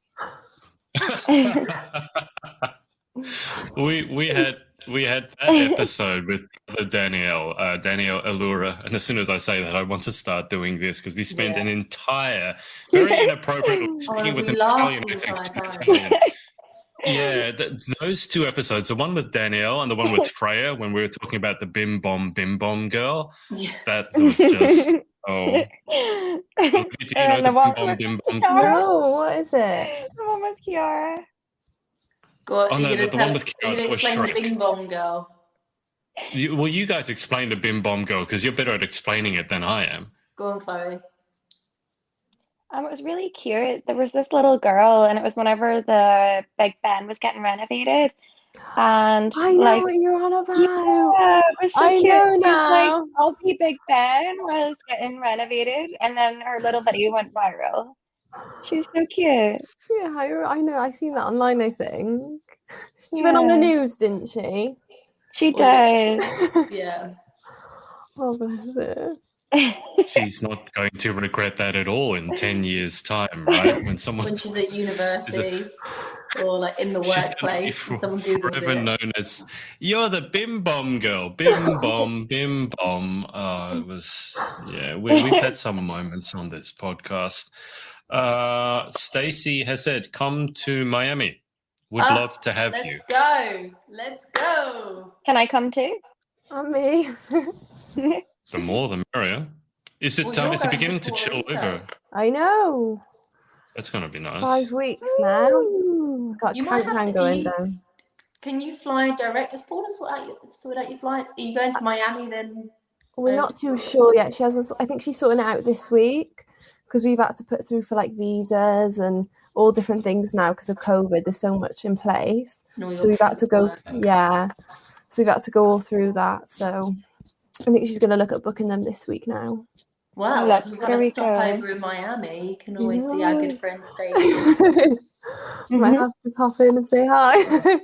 We had that episode with Danielle Allura, and as soon as I say that, I want to start doing this because we spent an entire very inappropriate speaking with an Italian accent. Yeah, those two episodes, the one with Danielle and the one with Freya, when we were talking about the bim bom girl, that was just Do you know the bim bom girl? No, what is it? The one with Kiara. Go on, the one with Kiara was explain Shrek. the bing bom girl. You guys explain the bim bom girl because you're better at explaining it than I am. Go on, Chloe. It was really cute. There was this little girl, and it was whenever the Big Ben was getting renovated. And I know what you're on about. Yeah, it was so cute. Know it was now. like LP Big Ben was getting renovated, and then her little video went viral. She's so cute. Yeah, I know. I seen that online, I think. She went on the news, didn't she? She did. Yeah. Oh, bless her. She's not going to regret that at all in 10 years' time, right? When she's at university or like in the she's workplace, and someone Googles forever it. known as, you're the bim bom girl, bim bom, bim bom. It was, yeah, we've had some moments on this podcast. Stacey has said, come to Miami. Would love to have you. Let's go. Can I come too? Me. The more the merrier. Is it beginning to chill over? I know. That's going to be nice. 5 weeks now. Got You might have to going down. Can you fly direct? Does Paula sort out your flights? Are you going to Miami then? We're not too sure yet. She hasn't. I think she's sorting it out this week because we've had to put through for like visas and all different things now because of COVID. There's so much in place, so we've had to go. Yeah, so we've had to go all through that. So I think she's going to look at booking them this week now. Well, if you want to stop over in Miami, you can always see our good friend Stacey. Might have to pop in and say hi.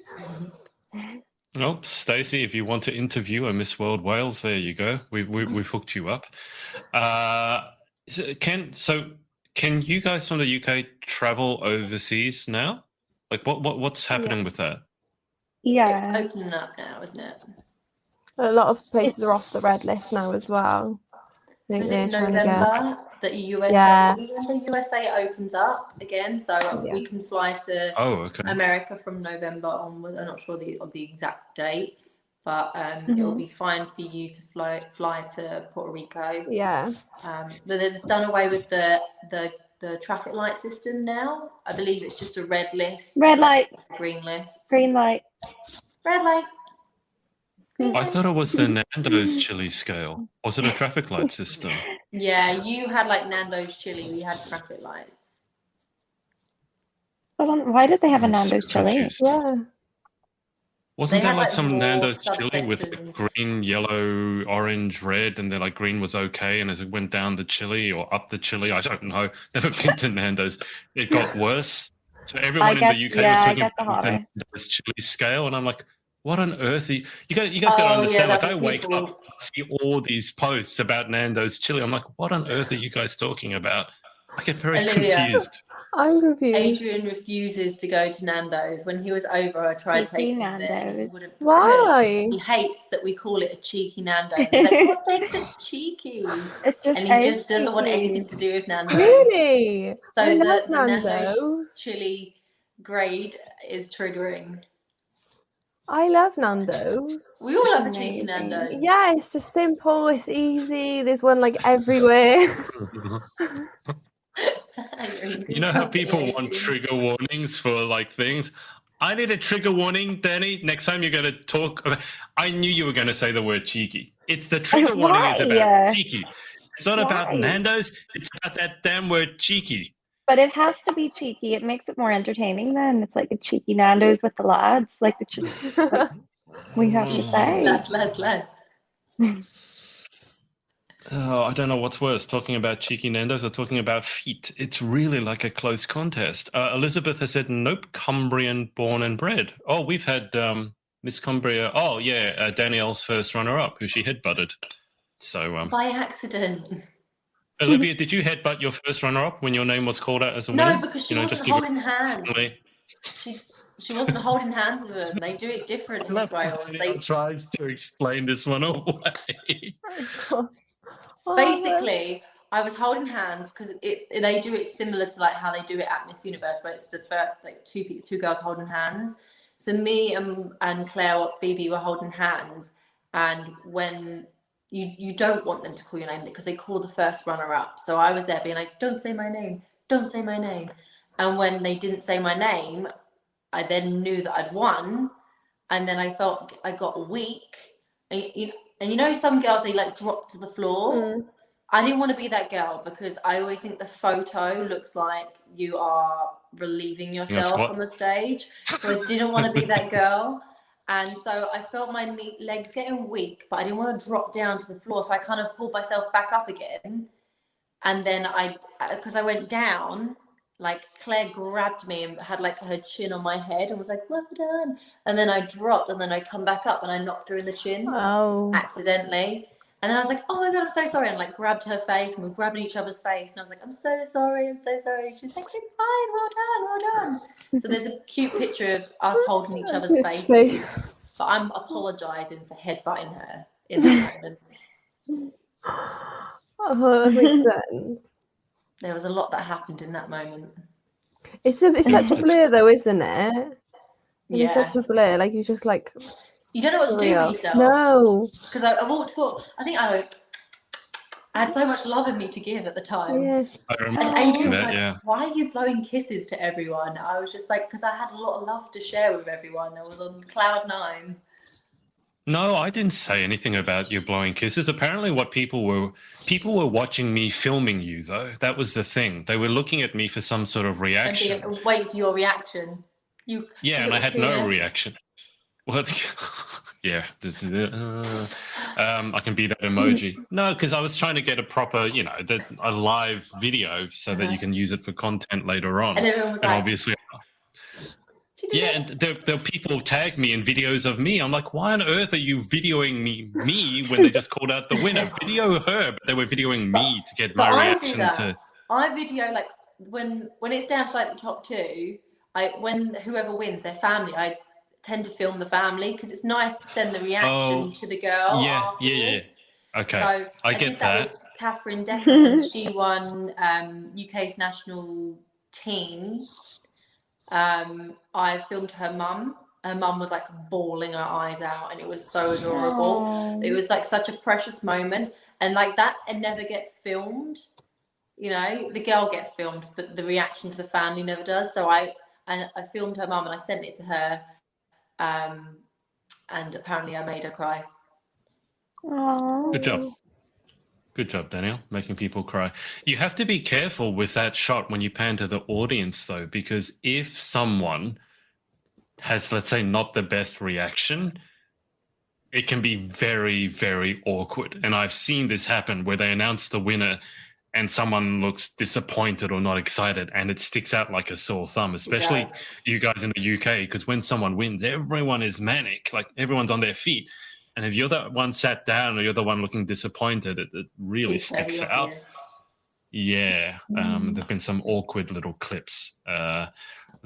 Oh, Stacey, if you want to interview a Miss World Wales, there you go. We've hooked you up. Can you guys from the UK travel overseas now? Like what's happening with that? Yeah, it's opening up now, isn't it? A lot of places are off the red list now as well. So is it November that USA? Yeah. November USA opens up again, so we can fly to America from November onwards. I'm not sure of the exact date, but it'll be fine for you to fly to Puerto Rico. Yeah. But they've done away with the traffic light system now. I believe it's just a red list. Red light. Green list. Green light. Red light. I thought it was the Nando's chili scale. Was it a traffic light system? Yeah, you had like Nando's chili. We had traffic lights. Hold on, why did they have a Nando's chili? Confused. Yeah. Wasn't there like some Nando's chili with the green, yellow, orange, red, and then like green was okay, and as it went down the chili or up the chili, I don't know. Never been to Nando's. It got worse. So everyone in the UK was talking about the Nando's chili scale, and I'm like, what on earth are you guys got to understand, like I wake up and see all these posts about Nando's chili. I'm like, what on earth are you guys talking about? I get very confused. I'm confused. Adrian refuses to go to Nando's. When he was over, I tried taking him there. He wouldn't. Why? He hates that we call it a cheeky Nando's. He's like, what makes it cheeky? And he just doesn't want anything to do with Nando's. Really? So the Nando's chili grade is triggering. I love Nando's. We all love a cheeky Nando's. Yeah, it's just simple. It's easy. There's one like everywhere. You know how people want trigger warnings for like things? I need a trigger warning, Danny. Next time you're going to talk about... I knew you were going to say the word cheeky. It's the trigger warning is about cheeky. It's not about Nando's. It's about that damn word cheeky. But it has to be cheeky. It makes it more entertaining then. It's like a cheeky Nando's with the lads. Like, it's just like, we have to say. Lads. Oh, I don't know what's worse, talking about cheeky Nando's or talking about feet. It's really like a close contest. Elizabeth has said, nope, Cumbrian born and bred. Oh, we've had Miss Cumbria. Oh, yeah, Danielle's first runner-up, who she headbutted. So by accident. Olivia, did you headbutt your first runner-up when your name was called out as a winner? No, because she wasn't holding hands. She wasn't holding hands with them. They do it different in Wales. They tried to explain this one away. Basically, I was holding hands because they do it similar to like how they do it at Miss Universe, where it's the first like two girls holding hands. So me and Claire Phoebe were holding hands, and when you don't want them to call your name because they call the first runner up. So I was there being like, don't say my name, don't say my name. And when they didn't say my name, I then knew that I'd won. And then I felt I got weak. And you know, some girls, they like drop to the floor. I didn't want to be that girl because I always think the photo looks like you are relieving yourself on the stage. So I didn't want to be that girl. And so I felt my legs getting weak, but I didn't want to drop down to the floor. So I kind of pulled myself back up again. And then because I went down, like Claire grabbed me and had like her chin on my head and was like, well done. And then I dropped and then I come back up and I knocked her in the chin accidentally. And then I was like, oh my God, I'm so sorry. And like grabbed her face and we were grabbing each other's face. And I was like, I'm so sorry. I'm so sorry. She's like, it's fine. Well done. Well done. So there's a cute picture of us holding each other's faces. But I'm apologizing for headbutting her in that moment. Oh, that makes sense. There was a lot that happened in that moment. It's such a blur though, isn't it? It's such a blur. Like you just like you don't know what to do with yourself. No. Because I walked forward. I think I had so much love in me to give at the time. Yeah. And Adrian was like, why are you blowing kisses to everyone? I was just like, because I had a lot of love to share with everyone. I was on cloud 9. No, I didn't say anything about you blowing kisses. Apparently what people were watching me filming you, though. That was the thing. They were looking at me for some sort of reaction. And wait for your reaction. And I had no reaction. What? Yeah. I can be that emoji. No, because I was trying to get a proper, a live video so that you can use it for content later on. And everyone was like, obviously... Yeah, and there people tag me in videos of me. I'm like, why on earth are you videoing me when they just called out the winner? Video her, but they were videoing me to get my reaction to... I video, like, when it's down to, like, the top 2, when whoever wins, their family, I tend to film the family because it's nice to send the reaction to the girl. Yeah. Okay, so I get that. With Catherine Decker, she won UK's national team. I filmed her mum. Her mum was like bawling her eyes out, and it was so adorable. Aww. It was like such a precious moment, and like that, it never gets filmed. The girl gets filmed, but the reaction to the family never does. So I filmed her mum and I sent it to her. And apparently I made her cry. Aww. Good job, Danielle, making people cry. You have to be careful with that shot when you pan to the audience, though, because if someone has, let's say, not the best reaction, it can be very, very awkward. And I've seen this happen where they announce the winner and someone looks disappointed or not excited, and it sticks out like a sore thumb, especially you guys in the UK, because when someone wins, everyone is manic, like everyone's on their feet. And if you're the one sat down or you're the one looking disappointed, it really sticks out. Yeah, there've been some awkward little clips. Let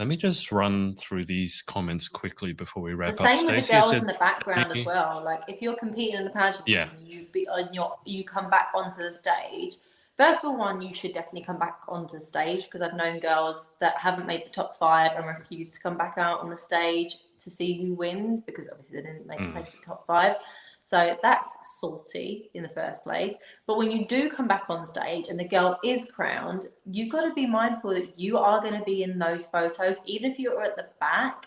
me just run through these comments quickly before we wrap up. The same with the girls in the background as well. Like if you're competing in the pageant, you come back onto the stage. First of all, you should definitely come back onto the stage, because I've known girls that haven't made the top 5 and refuse to come back out on the stage to see who wins, because obviously they didn't make the top 5. So that's salty in the first place. But when you do come back on stage and the girl is crowned, you've got to be mindful that you are going to be in those photos. Even if you're at the back,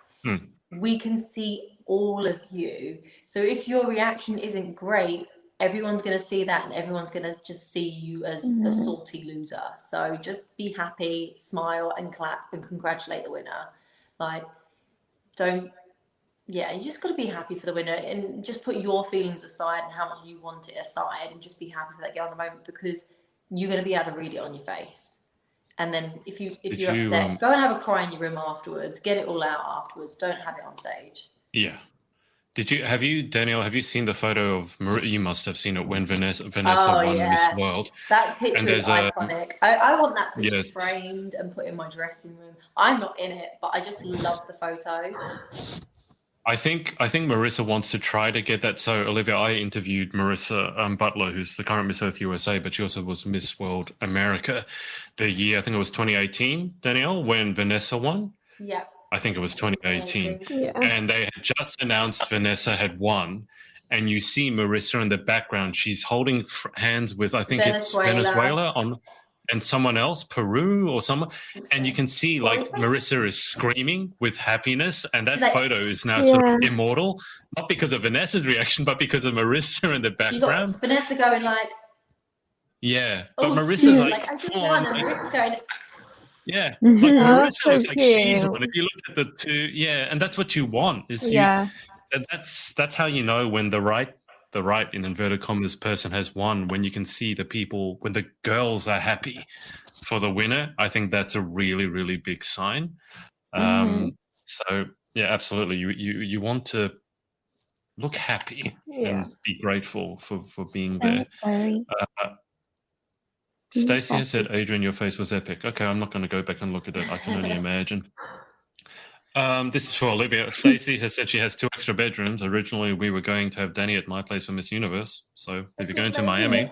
we can see all of you. So if your reaction isn't great, everyone's going to see that, and everyone's going to just see you as a salty loser. So just be happy, smile and clap and congratulate the winner. Like, you just got to be happy for the winner and just put your feelings aside and how much you want it aside, and just be happy for that girl in the moment, because you're going to be able to read it on your face. And then if you're upset, go and have a cry in your room afterwards. Get it all out afterwards. Don't have it on stage. Yeah. Danielle, have you seen the photo of you must have seen it when Vanessa won Miss World. That picture is iconic. I want that picture framed and put in my dressing room. I'm not in it, but I just love the photo. I think Marissa wants to try to get that. So, Olivia, I interviewed Marissa Butler, who's the current Miss Earth USA, but she also was Miss World America the year, I think it was 2018, Danielle, when Vanessa won. Yeah. I think it was 2018. Yeah. And they had just announced Vanessa had won. And you see Marissa in the background. She's holding hands with, I think it's Venezuela and someone else, Peru or someone. And you can see like Marissa is screaming with happiness. And that photo is now sort of immortal, not because of Vanessa's reaction, but because of Marissa in the background. You got Vanessa going like. Yeah. But Marissa's like I just won. And Marissa's going. Yeah, like Marissa looks like she's one. If you look at the two, and that's what you want. That's how you know when the right in inverted commas person has won. When you can see the people, when the girls are happy for the winner, I think that's a really, really big sign. So yeah, absolutely. You want to look happy Yeah. and be grateful for being there. Sorry. Stacey has said, Adrian, your face was epic. Okay, I'm not going to go back and look at it. I can only imagine. This is for Olivia. Stacey has said she has 2 extra bedrooms. Originally, we were going to have Danny at my place for Miss Universe. So if you're going to Miami,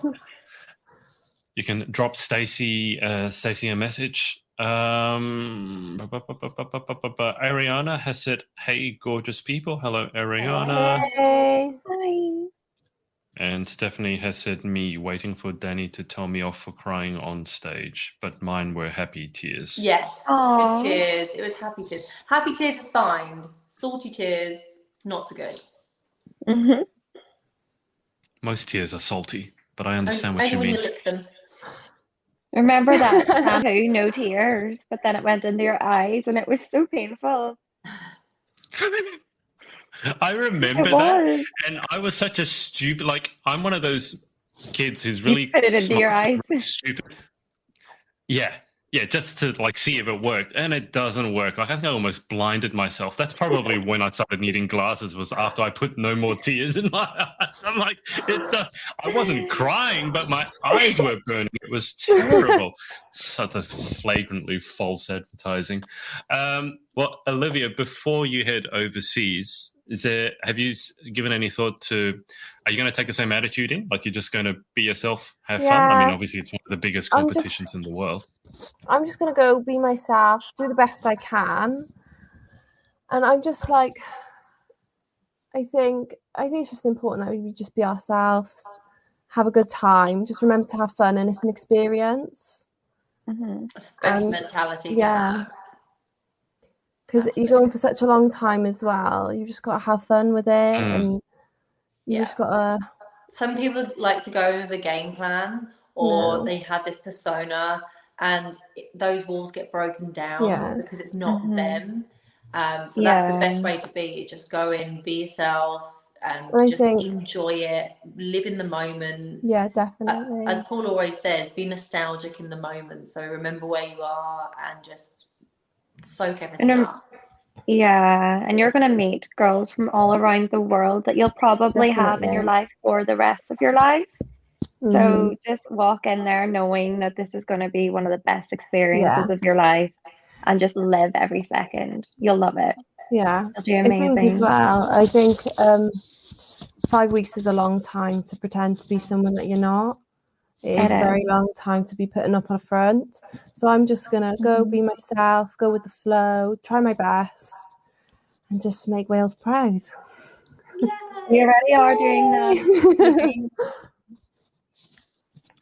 you can drop Stacey a message. Ariana has said, hey, gorgeous people. Hello, Ariana. Hey. Hi. And Stephanie has said, me waiting for Danny to tell me off for crying on stage, but mine were happy tears. Yes, Aww. good tears. It was happy tears. Happy tears is fine. Salty tears, not so good. Mm-hmm. Most tears are salty, but I understand what you Only mean. when you lick them. Remember that shampoo, no tears, but then it went into your eyes and it was so painful. I remember It that, was. and I was such a stupid. Like, I'm one of those kids who's really Put it into smart, your eyes. stupid. Yeah, just to like see if it worked, and it doesn't work. Like, I think I almost blinded myself. That's probably when I started needing glasses. Was after I put no more tears in my eyes. I'm like, I wasn't crying, but my eyes were burning. It was terrible. Such a flagrantly false advertising. Well, Olivia, before you head overseas, have you given any thought to, are you going to take the same attitude in? Like, you're just going to be yourself, have fun? I mean, obviously it's one of the biggest competitions in the world. I'm just going to go be myself, do the best I can. And I'm just like, I think it's just important that we just be ourselves, have a good time, just remember to have fun, and it's an experience. Mm-hmm. That's the best mentality to have. Because you're going for such a long time as well. You just got to have fun with it, and you just got to. Some people like to go with a game plan, or they have this persona, and those walls get broken down because it's not them. So that's the best way to be, is just go in, be yourself, and just enjoy it, live in the moment. Yeah, definitely. As Paul always says, be nostalgic in the moment. So remember where you are and just soak everything up. Yeah, and you're going to meet girls from all around the world that you'll probably have in your life for the rest of your life. So just walk in there knowing that this is going to be one of the best experiences of your life, and just live every second. You'll love it. Yeah, you'll do amazing. I think as well. I think 5 weeks is a long time to pretend to be someone that you're not. It is a very long time to be putting up on a front. So I'm just going to go be myself, go with the flow, try my best, and just make Wales proud. You already are doing that.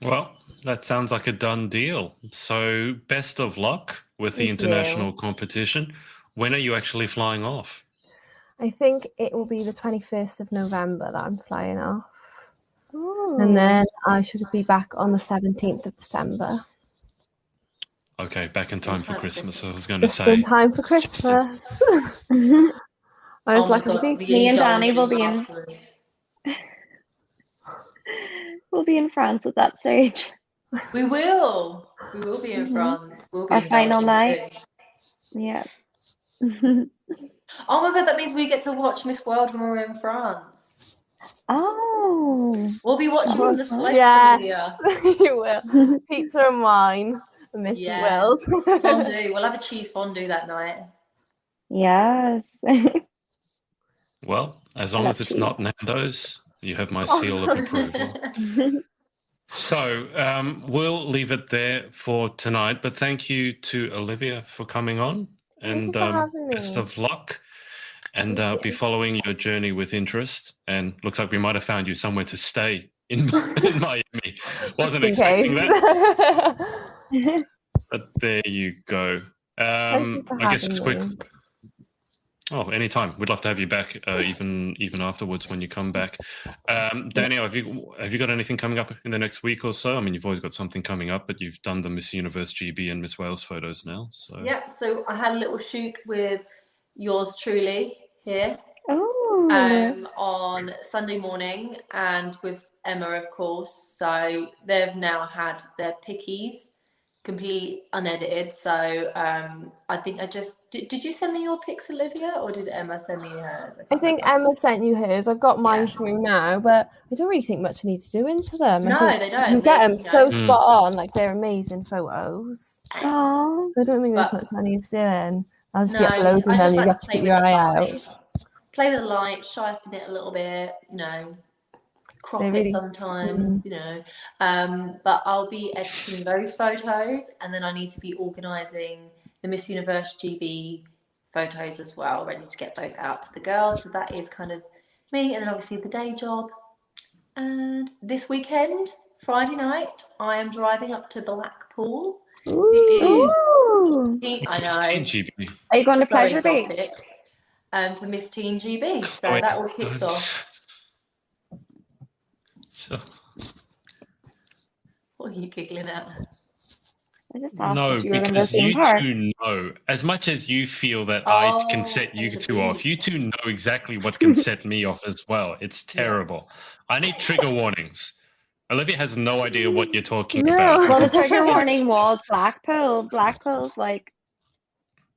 Well, that sounds like a done deal. So best of luck with the international competition. When are you actually flying off? I think it will be the 21st of November that I'm flying off. Ooh. And then I should be back on the 17th of December. Okay, back in time for Christmas. I was going to Just say. in time for Christmas. I was like, me and Danny will be in. We'll be in France at that stage. We will be in France. We'll be our final night. Too. Yeah. Oh my god, that means we get to watch Miss World when we're in France. Oh. We'll be watching from the slopes. Yes, you will. Pizza and wine. Miss World. Fondue. We'll have a cheese fondue that night. Yes. Well, as long as it's not Nando's, you have my seal of approval. So we'll leave it there for tonight. But thank you to Olivia for coming on, and best of luck. And be following your journey with interest. And looks like we might have found you somewhere to stay in Miami. Wasn't expecting that. But there you go. I guess just quick. Oh, anytime. We'd love to have you back, even afterwards when you come back. Danielle, have you got anything coming up in the next week or so? I mean, you've always got something coming up, but you've done the Miss Universe GB and Miss Wales photos now. So yeah. So I had a little shoot with yours truly here on Sunday morning, and with Emma, of course. So they've now had their pickies, complete unedited. So I think I just did you send me your pics, Olivia, or did Emma send me hers? I think Emma sent you hers. I've got mine through now, but I don't really think much needs to do into them. No, I think they don't. you get them so Mm. spot on, like they're amazing photos. Oh, So I don't think there's much that needs doing. I'll just be No, uploading I them. just You like have to to keep play your with the eye out. light. Play with the light, sharpen it a little bit, you know, crop They really- it sometime, you know. But I'll be editing those photos, and then I need to be organising the Miss Universe GB photos as well, ready to get those out to the girls. So that is kind of me, and then obviously the day job. And this weekend, Friday night, I am driving up to Blackpool. Ooh. I know. Teen GB. Are you going to So Pleasure Beach? exotic. For Miss Teen GB. So that all kicks off. So, What are you giggling at? I just asked no, if you were going to because theme you park. two know, as much as you feel that I can set you two off, you two know exactly what can set me off as well. It's terrible. I need trigger warnings. Olivia has no idea what you're talking about. Well, the trigger warning was Blackpool. Blackpool's like...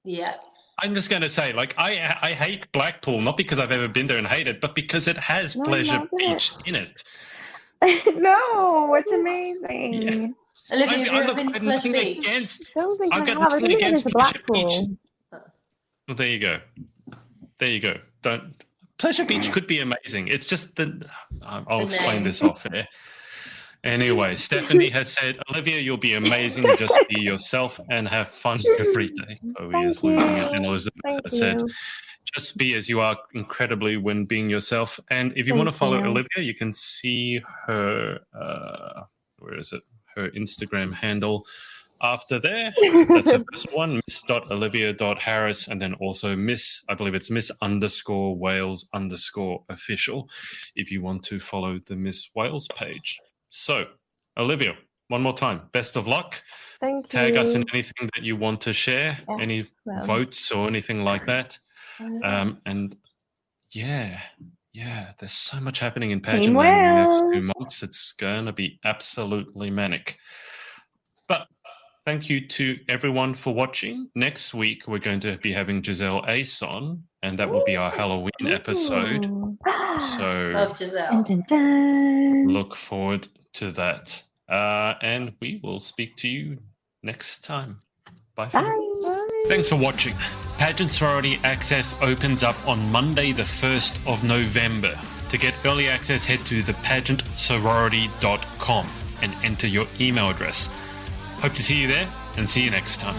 Yeah. I'm just going to say, like, I hate Blackpool, not because I've ever been there and hate it, but because it has Pleasure Beach in it. No, it's amazing. Yeah. Olivia, have you ever been to Pleasure Beach? I don't think I've I got have. nothing I've been against to Pleasure Blackpool. Beach. Well, there you go. There you go. Don't. Pleasure Beach could be amazing. It's just that I'll explain this off here. Anyway, Stephanie has said, Olivia, you'll be amazing. Just be yourself and have fun every day. Chloe is losing it. And Elizabeth has said, just be as you are incredibly when being yourself. And if you want to follow Olivia, you can see her, where is it? Her Instagram handle after there. That's the first one, miss.olivia.harris, and then also I believe it's miss_Wales_official if you want to follow the Miss Wales page. So, Olivia, one more time, best of luck. Thank you. Tag us in anything that you want to share, any votes or anything like that. And yeah, there's so much happening in pageant land in the next 2 months. It's going to be absolutely manic. But thank you to everyone for watching. Next week, we're going to be having Giselle Ace on, and that will be our Halloween episode. So Love Giselle. Dun, dun, dun. Look forward to that. And we will speak to you next time. Bye for now. Thanks for watching. Pageant Sorority Access opens up on Monday, the 1st of November. To get early access, head to thepageantsorority.com and enter your email address. Hope to see you there, and see you next time.